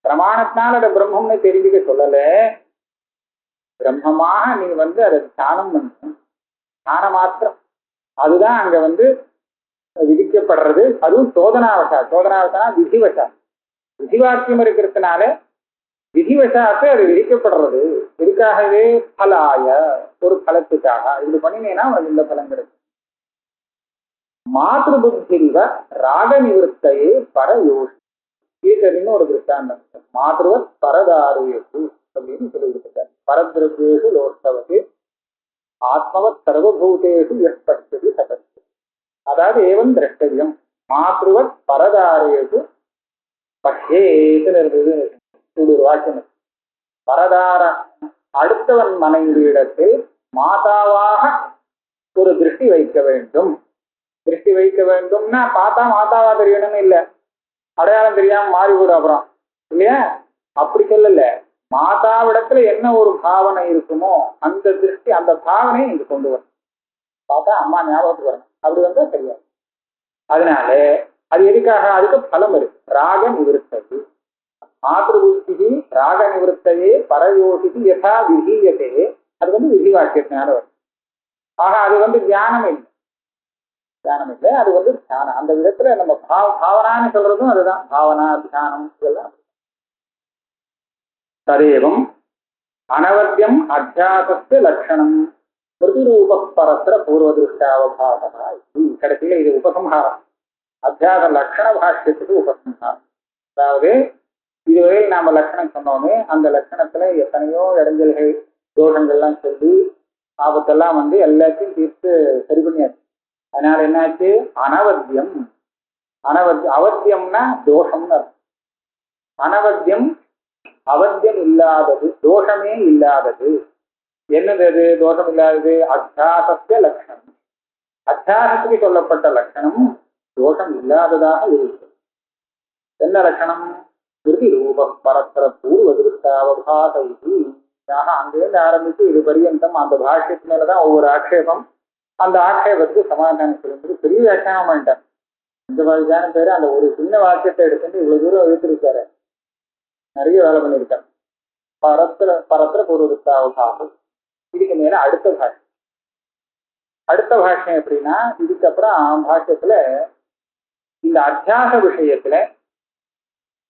பிரமாணத்தினால் அதை பிரம்மம்னு தெரிஞ்சுக்க சொல்லல. பிரம்மமாக நீ அதை தியானம் பண்ணணும், ஞான மாத்திரம். அதுதான் அங்க விதிக்கப்படுறது. அதுவும் சோதனாவசா, சோதனாவசனா விதிவசா, விதிவாக்கியம் இருக்கிறதுனால விதிவசாத்து அது விதிக்கப்படுறது. இதுக்காகவே பலாய, ஒரு பலத்துக்காக. இது பண்ணினேன்னா உனக்கு இந்த பலம் கிடைக்கும். மாத்ரு புத்திரிவ ராக நிவர்த்தையே பரயோஷி. இதுக்கு ஒரு திருஷ்டாந்தம், மாத்ருவத் பரதாரேஷு அப்படின்னு சொல்லியிருக்காரு. பரதிரவ்யேஷு லோஷ்டவத்து ஆத்மவத் சர்வபூதேஷு எஸ்பஷ்யதி சகஸ்தி. அதாவது ஏவம் திரஷ்டவியம் மாத்ருவத் பரதாரேஷு பஷ்யேன்னு இருந்தது ஒரு வாக்கியம். பரதார அடுத்தவன் மனைவியிடத்தில் மாதாவாக ஒரு திருஷ்டி வைக்க வேண்டும். திருஷ்டி வைக்க வேண்டும்னா பார்த்தா மாதாவா தெரியணும்னு இல்லை, அடையாளம் தெரியாம மாறிவிடும் அப்புறம், இல்லையா? அப்படி சொல்லல. மாதாவிடத்துல என்ன ஒரு பாவனை இருக்குமோ அந்த திருஷ்டி, அந்த பாவனையை இங்க கொண்டு வரணும். பார்த்தா அம்மா ஞாபகத்துக்கு வரணும், அப்படி சரியா. அதனால அது எதுக்காக? அதுக்கு பலம் இருக்கு. ராக நிவர்த்தது மாத்ருபுத்தி ராக நிவர்த்தையே பரயோசிக்கு யதா விஹீயத்தே. அது விதிவாக்கியத்தினால வரும். ஆக அது தியானம் இல்லை, தியானம் இல்லை, அது தியானம். அந்த விதத்துல நம்ம பாவனான்னு சொல்றதும் அதுதான். பாவனா தியானம் இதெல்லாம். ததேவம் அனவத்தியம் அத்தியாசத்து லட்சணம் பிரதிரூப பரத்திர பூர்வதிருஷ்டாவபாசா. கடைசியில இது உபசம்ஹாரம், அத்தியாச லட்சண பாஷ்யத்துக்கு உபசம்ஹாரம். அதாவது இதுவரை நாம லட்சணம் சொன்னோமே, அந்த லட்சணத்துல எத்தனையோ இடைஞ்சல்கள் தோஷங்கள்லாம் சொல்லி ஆபத்தெல்லாம் எல்லாத்தையும் தீர்த்து சரி பண்ணியாச்சு. அதனால என்னாச்சு? அனவத்தியம். அவத்தியம்னா தோஷம்னு அர்த்தம். அனவத்தியம் அவத்தியம் இல்லாதது, தோஷமே இல்லாதது. என்னது அது தோஷம் இல்லாதது? அத்தியாசத்திய லட்சணம். அத்தியாசத்துக்கு சொல்லப்பட்ட லட்சணம் தோஷம் இல்லாததாக இருக்கு. என்ன லட்சணம்? திருதி ரூப பரஸ்பர பூர்வதிருஷ்டாவபாசை. அங்கேருந்து ஆரம்பிச்சு இது பரியந்தம் அந்த பாஷ்யத்து மேலதான் ஒவ்வொரு ஆட்சேபம். அந்த ஆட்சேபத்துக்கு சமாதானம் சொல்லும்போது பெரிய வியாக்கியானம் பண்ணிட்டேன். இந்த மாதிரியான பேரு அந்த ஒரு சின்ன வாக்கியத்தை எடுத்துட்டு இவ்வளவு தூரம் எழுத்திருக்காரு, நிறைய வேலை பண்ணியிருக்காரு. பரஸ்பர பூர்வதிருஷ்டாவபாசம். இதுக்கு மேல அடுத்த பாஷ்யம் எப்படின்னா, இதுக்கப்புறம் பாஷ்யத்துல இந்த அத்தியாச விஷயத்துல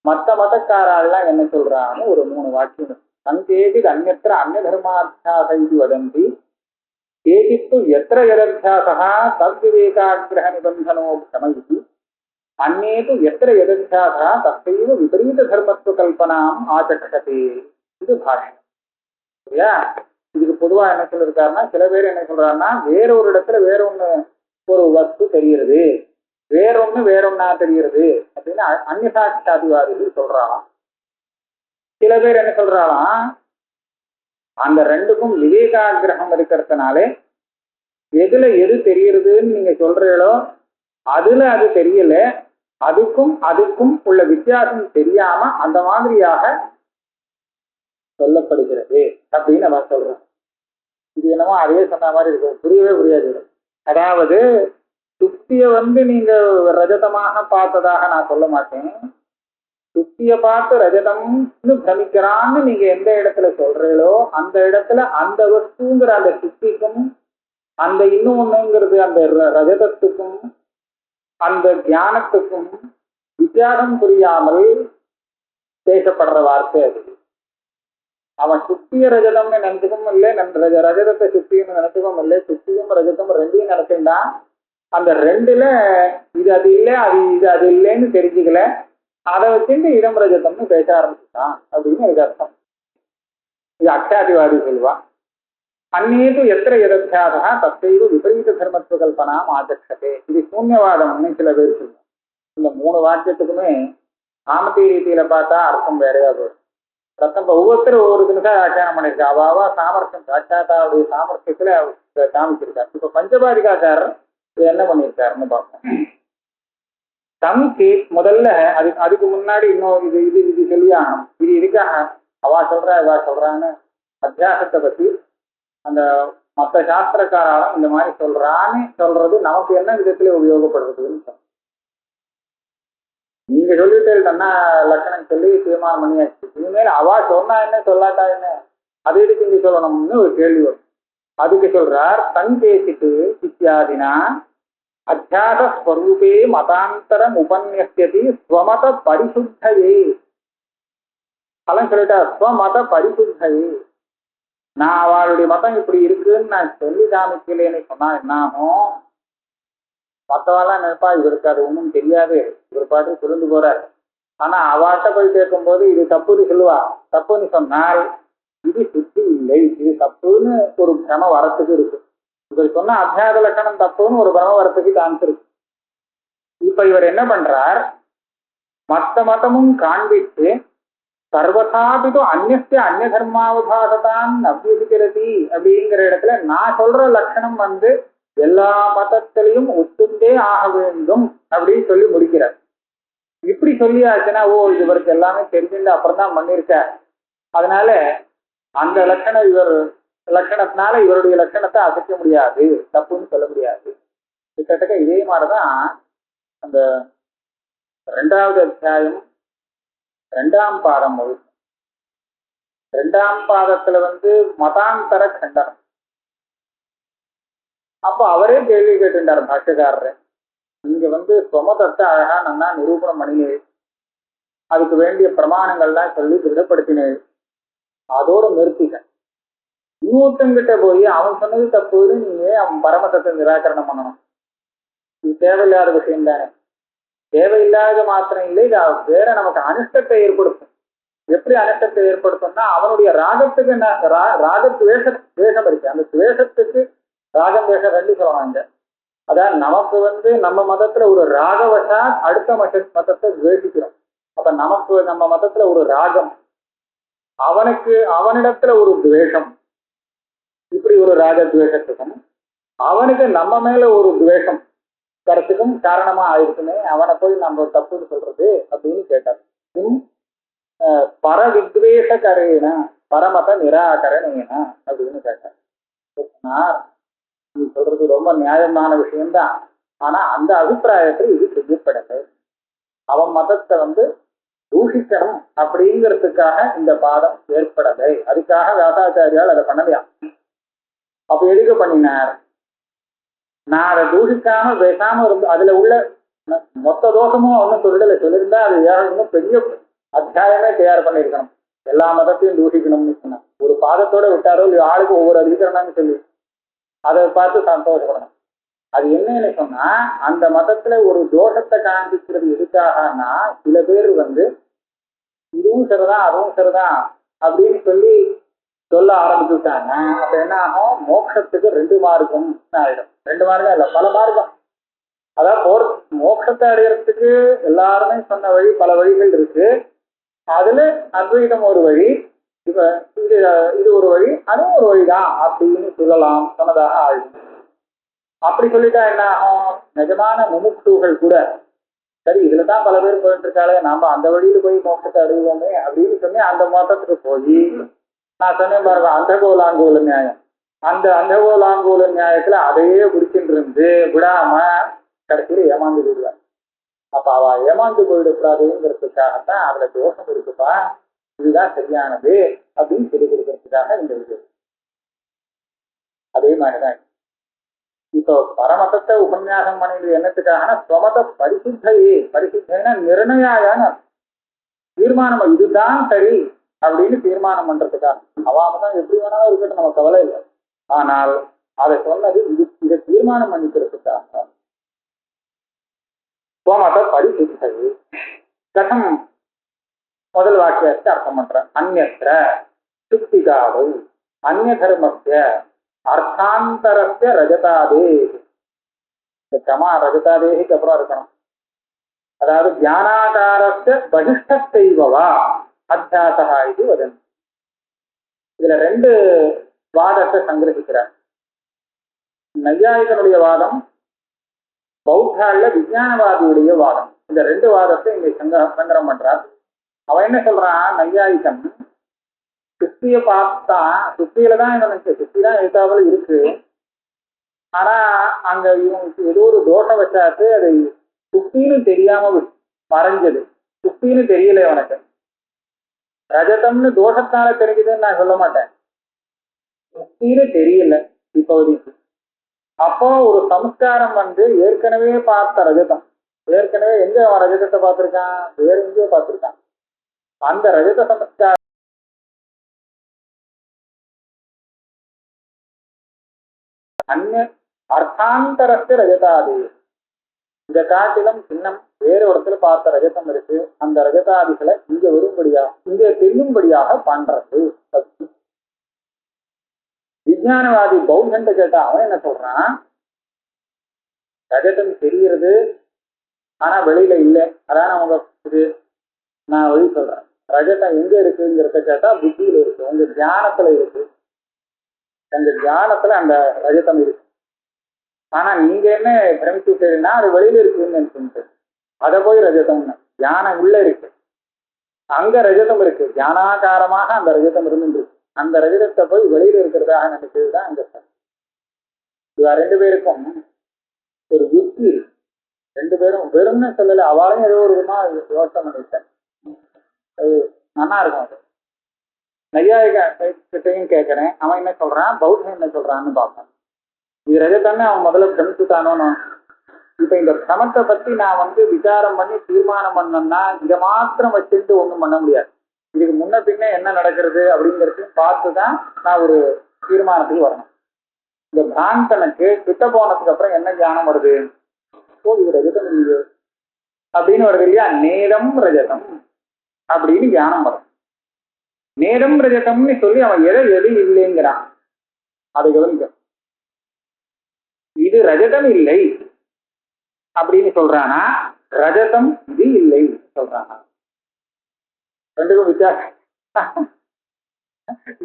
மற்ற மதக்காரெல்லாம் என்ன சொல்றான்னு ஒரு 3 வாக்கியம். அங்கேதி அந்நத்திர அந்நிய தர்மாத்தியாச இது வதந்தி கேதித்து எத்திர யதத்தியாசா தத்விவேகாகிரக நிபந்தனோ பிரமயிதி அந்நேது எத்திர யதத்தியாசா தத்தைவ விபரீத தர்மத்துவ கல்பனாம் ஆச்சக்ஷதே. இது பாஷ்யம். சரியா? இதுக்கு பொதுவா என்ன சொல்லிருக்காருன்னா, சில பேர் என்ன சொல்றாருன்னா, வேறொரு இடத்துல வேறொன்னு ஒரு வஸ்து தெரிகிறது, வேறொன்னு வேறொன்னா தெரிகிறது அப்படின்னு அந்நியசாட்சாதிவாதிகள் சொல்றாளாம். சில பேர் என்ன சொல்றாளாம், அந்த ரெண்டுக்கும் விவேகாகிரகம் இருக்கிறதுனாலே எதுல எது தெரியுறதுன்னு நீங்க சொல்றீங்களோ அதுல அது தெரியல, அதுக்கும் உள்ள வித்தியாசம் தெரியாம அந்த மாதிரியாக சொல்லப்படுகிறது அப்படின்னு நம்ம சொல்றோம். இது என்னமோ அதே சொன்ன மாதிரி இருக்கும், புரியவே புரியாது. அதாவது சுத்திய நீங்க ரஜதமாக பார்த்ததாக நான் சொல்ல மாட்டேன். சுத்திய பார்த்து ரஜதம்னு பிரமிக்கிறான்னு நீங்க எந்த இடத்துல சொல்றீங்களோ அந்த இடத்துல அந்த வஸ்துங்கிற அந்த சுத்திக்கும் அந்த இன்னும் ஒண்ணுங்கிறது அந்த ரஜதத்துக்கும் அந்த தியானத்துக்கும் வித்தியாசம் புரியாமல் பேசப்படுற வார்த்தை அது. அவன் சுத்திய ரஜதம்னு நினைச்சுக்கவும் இல்லை, ரஜதத்தை சுத்தின்னு நினைச்சுக்கவும் இல்லை. சுத்தியும் ரஜதம் ரெண்டையும் நினைச்சுட்டா அந்த ரெண்டுல இது அது இல்லை, அது இல்லைன்னு தெரிஞ்சுக்கல, அதை வச்சுட்டு இடம் ரஜதம்னு பேச ஆரம்பிச்சுட்டான் அப்படின்னு எனக்கு அர்த்தம். இது அக்ஷாதிவாதி சொல்வா. அந்நேது எத்திர யதத்தியாசா தத்தைவ விபரீத தர்மத்துவ கல்பனாம் ஆச்சக்ஷதே. இது சூன்யவாதம்னு சில பேர் சொல்லுவாங்க. இந்த 3 வாக்கியத்துக்குமே சாமத்திய ரீதியில பார்த்தா அர்த்தம் வேறையா போயிடும். ரத்தம் ஒவ்வொருத்தரும் ஒவ்வொரு தினசா வியாக்கியானம் பண்ணியிருக்கா. அவாவா சாமர்த்தியம் சாட்சாத்தாவுடைய சாமர்த்தியத்துல காமிச்சிருக்காரு. இப்ப பஞ்சபாதிகாச்சாரர் இது என்ன பண்ணியிருக்காருன்னு பார்ப்போம். தம் முதல்ல அதுக்கு முன்னாடி இன்னும் இது சொல்லியாகணும். இது இதுக்காக அவா சொல்றான்னு அத்தியாசத்தை பத்தி அந்த மற்ற சாஸ்திரக்காராலும் இந்த மாதிரி சொல்றான்னு சொல்றது நமக்கு என்ன விதத்துல உபயோகப்படுறதுன்னு சொல்ல. நீங்க சொல்லிட்டு தன்னா லட்சணம் சொல்லி தீர்மானம் பண்ணியாச்சு. இனிமேல் அவா சொன்னா என்ன சொல்லாட்டா என்ன, அது எதுக்கு இங்க சொல்லணும்னு ஒரு கேள்வி வரும். அதுக்கு சொல்றார், தன் பேசிட்டு இத்தியாதினா அத்தியாச ஸ்வரூபே மதாந்தரம் உபன்யஸ்யதி ஸ்வமத பரிசுத்தையே. அதெல்லாம் சொல்லிட்டா ஸ்வமத பரிசுத்தையே. நான் அவளுடைய மதம் இப்படி இருக்குன்னு நான் சொல்லி காமிக்கலன்னு சொன்னா என்னாகும், மற்றவெல்லாம் நினைப்பா இவருக்கு அது ஒன்றும் தெரியாது, இவர் பாட்டு சுருந்து போறார். ஆனா அவாட்ட போய் கேட்கும் போது இது தப்புன்னு சொல்லுவா. தப்புன்னு சொன்னால் இது சுத்தி இல்லை, இது தப்புன்னு ஒரு பிரம வரத்துக்கு இருக்கு. இவர் சொன்ன அத்தியாத லட்சணம் தப்புன்னு ஒரு பிரம வரத்துக்கு காமிச்சிருக்கு. இப்ப இவர் என்ன பண்றார், மத்த மதமும் காண்பித்து சர்வசாபிதும் அந்நிய அந்நிய தர்மாவபாசத்தான் அபியசிக்கிறது அப்படிங்கிற இடத்துல நான் சொல்ற லட்சணம் எல்லா மதத்திலையும் ஒத்துண்டே ஆக வேண்டும் அப்படின்னு சொல்லி முடிக்கிறார். இப்படி சொல்லியாச்சுன்னா ஓ இவருக்கு எல்லாமே தெரிஞ்சுட்டு அப்புறம் தான் பண்ணிருக்க, அதனால அந்த லட்சணத்தினால இவருடைய லட்சணத்தை அசைக்க முடியாது, தப்புன்னு சொல்ல முடியாது. கிட்டத்தட்ட இதே மாதிரிதான் அந்த 2வது அத்தியாயம் 2ஆம் பாதம். 2ஆம் பாதத்துல மதாந்தர கண்டனம். அப்ப அவரே கேள்வி கேட்டுட்டார் பாஷ்யக்காரர், நீங்க சொமதத்தை அழகா நல்லா நிரூபணம் பண்ணினேன், அதுக்கு வேண்டிய பிரமாணங்கள்லாம் சொல்லி திருடப்படுத்தினேன், அதோட நிறுத்திக்க. இன்னொருத்தங்கிட்ட போய் அவன் சொன்னது தப்புன்னு நீங்க அவன் பரமதத்தை நிராகரணம் பண்ணணும். இது தேவையில்லாத விஷயம் தானே. தேவையில்லாத மாத்திரம் இல்லை, இது வேற நமக்கு அனிஷ்டத்தை ஏற்படுத்தும். எப்படி அனிஷ்டத்தை ஏற்படுத்தும்னா அவனுடைய ராகத்துக்கு துவேஷம் இருக்கு. அந்த துவேஷத்துக்கு ராகம் வேஷம் 2 சொல்லுவாங்க. அதான் நமக்கு நம்ம மதத்துல ஒரு ராகவசா அடுத்த மதத்தை துவேஷிக்கிறோம். அப்ப நமக்கு நம்ம மதத்துல ஒரு ராகம், அவனிடத்துல ஒரு துவேஷம், இப்படி ஒரு ராக துவேஷத்துக்கும் அவனுக்கு நம்ம மேல ஒரு துவேஷம் கருத்துக்கும் காரணமா ஆயிருக்குமே, அவனை போய் நம்ம தப்புன்னு சொல்றது அப்படின்னு கேட்டார். பரவித்வேஷகரேன பரமத நிராகரணேன அப்படின்னு கேட்டார். நீ சொல்றது ரொம்ப நியாயமான விஷயம்தான், ஆனா அந்த அபிப்பிராயத்தில் இது செய்யப்படலை. அவன் மதத்தை தூஷிக்கணும் அப்படிங்கிறதுக்காக இந்த பாதம் ஏற்படலை. அதுக்காக வியாசாச்சாரியால் அதை பண்ணலையாம். அப்ப எதுக்கு பண்ணினார், நான் அதை தூஷிக்காம பேசாம அதுல உள்ள மொத்த தோஷமும் ஒன்றும் சொல்லல, சொல்லியிருந்தா அது இன்னும் பெரிய அத்தியாயமே தயார் பண்ணியிருக்கணும். எல்லா மதத்தையும் தூஷிக்கணும்னு சொன்னா ஒரு பாதத்தோட விட்டாரோ இல்லையோ, ஆளுக்கு ஒவ்வொரு அதிகரணம்னு சொல்லி அதை பார்த்து சந்தோஷப்படணும். அது என்னன்னு சொன்னா, அந்த மதத்துல ஒரு தோஷத்தை காண்பிக்கிறது எதுக்காகனா, சில பேர் இதுவும் சரிதான் அதுவும் சரிதான் அப்படின்னு சொல்ல ஆரம்பிச்சுட்டாங்க. அப்ப என்ன ஆகும், மோட்சத்துக்கு 2 மார்க்கம் ஆயிடும். 2 மார்க்கம் இல்ல, பல மார்க்கம். அதாவது மோட்சத்தை அடையறதுக்கு எல்லாருமே சொன்ன வழி, பல வழிகள் இருக்கு. அதுல அத்வைதம் ஒரு வழி, இது ஒரு வழி, அதுவும் ஒரு வழிதான் அப்படின்னு சொல்லலாம், சொன்னதாக ஆயிடும். அப்படி சொல்லிட்டா என்ன ஆகும், நிஜமான முமுட்சுகள் கூட சரி இதுலதான் பல பேர் போயிட்டு இருக்காளே, நாம அந்த வழியில போய் மோட்சத்தை அடைவோமே அப்படின்னு சொல்லி அந்த மோட்டத்துக்கு போய், நான் சொன்னேன் பாருங்க அந்தகோலாங்கோல நியாயம், அந்த அந்தகோலாங்கோல நியாயத்துல அதையே பிடிச்சிட்டு இருந்து விடாம கடைசியில ஏமாந்து போயிடுவார். அப்ப அவ ஏமாந்து போயிடக்கூடாதுங்கிறதுக்காகத்தான் அதுல தோஷம் இருக்குப்பா, இதுதான் சரியானது அப்படின்னு சொல்லி கொடுக்கறதுக்காக இந்த இது. அதே மாதிரிதான் இப்போ பரமதத்தை உபன்யாசம் பண்ணிட்டு என்னத்துக்காகனா, ஸ்வமத பரிசுத்தைனா நிர்ணயான தீர்மானம், இதுதான் சரி அப்படின்னு தீர்மானம் பண்றதுக்காக. அவாமதான் எப்படி வேணாலும் இருக்கட்டும், நம்ம கவலை இல்லை. ஆனால் அதை சொன்னது இதை தீர்மானம் பண்ணிக்கிறதுக்காக. ஸ்வமத பரிசுத்தை கதம் முதல் வாக்கியத்தை அர்த்தம் பண்ற, அந்நியத்திர சுக்திகாவை அந்நிய தர்மஸ்ய அர்த்தாந்தரஸ்ய ரஜதாதே. இந்த கமா ரஜதாதேக்கு அப்புறம் இருக்கணும். அதாவது தியானாகாரஸ்ய பகிஷ்டத்தைவா அத்தியாசா இது வதன். இதுல 2 வாதத்தை சங்கிரகிக்கிறார். நையாயிகனுடைய வாதம், பௌத்தால விஞ்ஞானவாதியுடைய வாதம். இந்த 2 வாதத்தை இங்க சங்கரம் பண்றார். அவன் என்ன சொல்றான், நையாயிகன் சுத்திய பார்த்தா, சுத்தியில தான் எனக்கு சுத்தி தான் எழுத்தாவல் இருக்கு, ஆனா அங்க இவங்களுக்கு ஏதோ ஒரு தோஷம் வச்சாத்து அதை சுத்தின்னு தெரியாம மறைஞ்சது, சுத்தின்னு தெரியல உனக்கு. ரஜதம்னு தோஷத்தால தெரிஞ்சதுன்னு நான் சொல்ல மாட்டேன், சுத்தின்னு தெரியல இப்போதைக்கு. அப்போ ஒரு சம்ஸ்காரம் ஏற்கனவே பார்த்த ரஜதம், ஏற்கனவே எங்க அவன் ரஜதத்தை பார்த்திருக்கான், வேற எங்கேயோ பார்த்திருக்கான். அந்த ரஜத சம்ஸ்காரம் அந்நிய அர்த்தாந்தரஸ்ய ரஜதாதி, இந்த காட்டிலும் சின்னம் வேறு இடத்துல பார்த்த ரஜதம் இருக்கு, அந்த ரஜதாதிகளை இங்க வரும்படியா இங்க தெரியும்படியாக பண்றது. விஞ்ஞானவாதி பௌத்தன் கேட்டா அவன் என்ன சொல்றான், ரஜதம் தெரிகிறது ஆனா வெளியில இல்லை. அதான் அவங்க நான் வழி சொல்றேன், ரஜதம் எங்க இருக்குங்கிறத கேட்டா புத்தியில இருக்கு, உங்க தியானத்துல இருக்கு, உங்க தியானத்துல அந்த ரஜதம் இருக்கு. ஆனா நீங்க என்ன பிரமிச்சுட்டீங்கன்னா அது வெளியில இருக்குன்னு சொல்லிட்டு அதை போய் ரஜதம்னு, தியானம் உள்ள இருக்கு, அங்க ரஜதம் இருக்கு, தியானாகாரமாக அந்த ரஜதம் இருக்கு, அந்த ரஜதத்தை போய் வெளியில இருக்கிறதாக நினைச்சதுதான் இந்த இவ 2 பேருக்கும் ஒரு யுக்தி. 2 பேரும் வெறும்னு சொல்லல, அவளையும் ஏதோ ஒரு விதமா யோசனை பண்ணிட்டேன், நல்லா இருக்கும். அது நையாயிகிட்டையும் கேட்கிறேன், அவன் என்ன சொல்றான், பௌத்தன் என்ன சொல்றான்னு பார்ப்பேன். இது ரஜதானே அவன் முதல்ல பிரமிச்சுட்டானோன்னு. இப்ப இந்த கிரமத்தை பத்தி நான் விசாரம் பண்ணி தீர்மானம் பண்ணோம்னா இதை மாத்திரம் வச்சுட்டு ஒண்ணும் பண்ண முடியாது. இதுக்கு முன்ன பின்ன என்ன நடக்கிறது அப்படிங்கிறதையும் பார்த்துதான் நான் ஒரு தீர்மானத்துக்கு வரணும். இந்த பிராந்தனுக்கு கிட்ட போனதுக்கு அப்புறம் என்ன ஞானம் வருது, ஓ இது ரஜதம் இல்லையோ அப்படின்னு வருது இல்லையா, நேரம் ரஜதம் அப்படின்னு ஞானம் வரும். நேரம் ரஜதம்னு சொல்லி அவன் எது இல்லைங்கிறான், அதை கவனிக்க. இது ரஜதம் இல்லை அப்படின்னு சொல்றானா, ரஜதம் இது இல்லை சொல்றானா, 2க்கும் வித்தியாசம்.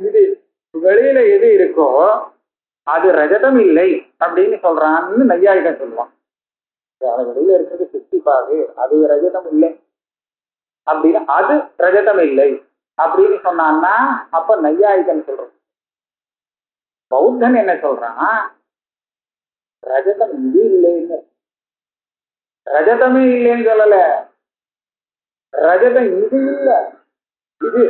இது வெளியில எது இருக்கோ அது ரஜதம் இல்லை அப்படின்னு சொல்றான்னு நையாயிகன் சொல்லுவான். அது வெளியில இருக்கிறது சித்திப்பாகு, அது ரஜதம் இல்லை அப்படின்னு, அது ரஜதம் இல்லை அப்படின்னு சொன்னான்னா அப்ப நையாயிகன் சொல்றான். பௌத்தன் என்ன சொல்றான், ரஜதம் இது இல்லைன்னு, ரஜதமே இல்லைன்னு சொல்லல, ரஜதம் இது இல்ல இது,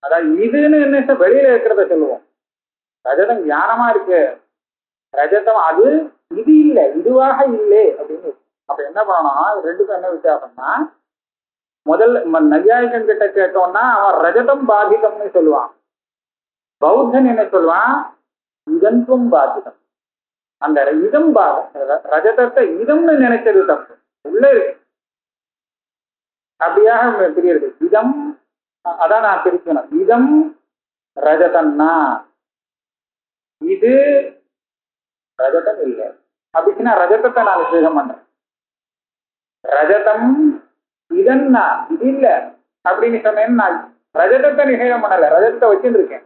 அதான் இதுன்னு என்ன வெளியில இருக்கிறத சொல்லுவோம். ரஜதம் ஞானமா இருக்கு, ரஜதம் அது இது இல்லை, இதுவாக இல்லை அப்படின்னு. அப்ப என்ன பண்ணணும், ரெண்டுக்கும் என்ன வித்தியாசம்னா, முதல்ல நையாயிகன் கிட்ட கேட்டோம்னா அவன் ரஜதம் பாதிதம்னு சொல்லுவான். பௌத்தன் என்ன சொல்லுவான், இதன்தும் பாதிதம். அந்த இதம் ரஜதத்தை இதம்னு நினைச்சது தப்பு, உள்ள இருக்கு அப்படியாக பிரியுது. இதம் அதான் நான் பிரிக்கணும். இதம் ரஜதன்னா இது ரஜதம் இல்லை அப்படின்னா ரஜதத்தை நான் விசேஷம் பண்றேன். ரஜதம் இதன்னா இது இல்ல அப்படின்னு சொன்னேன்னு நான் ரஜதத்தை நிஷேதம் பண்ணல, ரஜதத்தை வச்சுட்டு இருக்கேன்.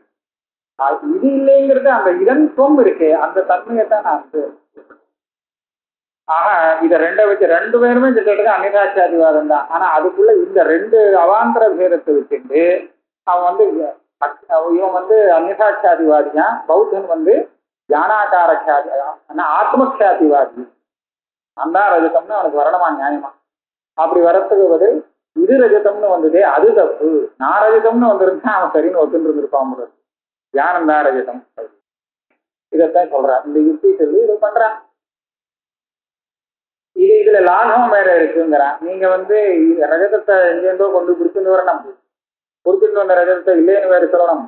இது இல்லைங்கிறது அந்த இதன்துவம் இருக்கே அந்த தன்மையத்தான் நான் ஆக இதை ரெண்டை வச்சு ரெண்டு பேருமே கிட்டத்தட்ட அனிராட்சாதிவாதம் தான். ஆனா அதுக்குள்ள இந்த ரெண்டு அவாந்தர பேதத்தை வச்சுட்டு அவன் இவன் அனிராட்சாதிவாதியா, பௌத்தன் ஞானாகாரக்ஷாதி ஆத்மக்ஷாதிவாதி. அந்த ரஜதம்னு அவனுக்கு வரணுமா நியாயமா? அப்படி வரத்துக்கு பதில் இது ரஜதம்னு வந்ததே அது தப்பு, நான் ரஜதம்னு வந்திருந்தா அவன் சரின்னு ஒத்துன்னு இருந்திருப்பான். தியானம் தான் ரஜதம். இதைத்தான் சொல்றான். இந்த யுக்தி சொல்லி இதை பண்றான். இதுல லாபம் வேற இருக்குங்கிறான். நீங்க ரஜதத்தை எங்கேருந்தோ கொண்டு பிடிச்சிட்டு வரணும், பிடிச்சிட்டு வந்த ரஜதத்தை இல்லைன்னு வேற சொல்லணும்.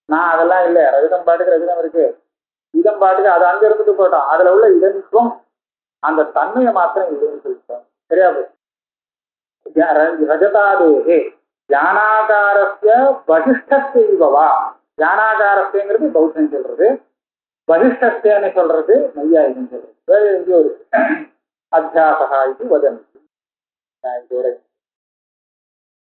நான் அதெல்லாம் இல்லை, ரஜதம் பாட்டுக்கு ரஜதம் இருக்கு, இதம் பாட்டுக்கு அது அங்க இருந்துட்டு போட்டோம், அதுல உள்ள இதன்துவம் அந்த தன்மையை மாத்திரம் இல்லைன்னு சொல்லிட்டோம். சரியா போய் ரஜதாதேகே ஞானாகாரஸ்ய பகிஷ்டஸ்யவா. ஞானாகாரஸ்யங்கிறது பௌத்தன் சொல்றது, பகிஷ்டஸ்யன்னு சொல்றது நையாயிகன் சொல்றது. வேற எங்கேயோ ஒரு அத்தியாசகா இது வதந்தி.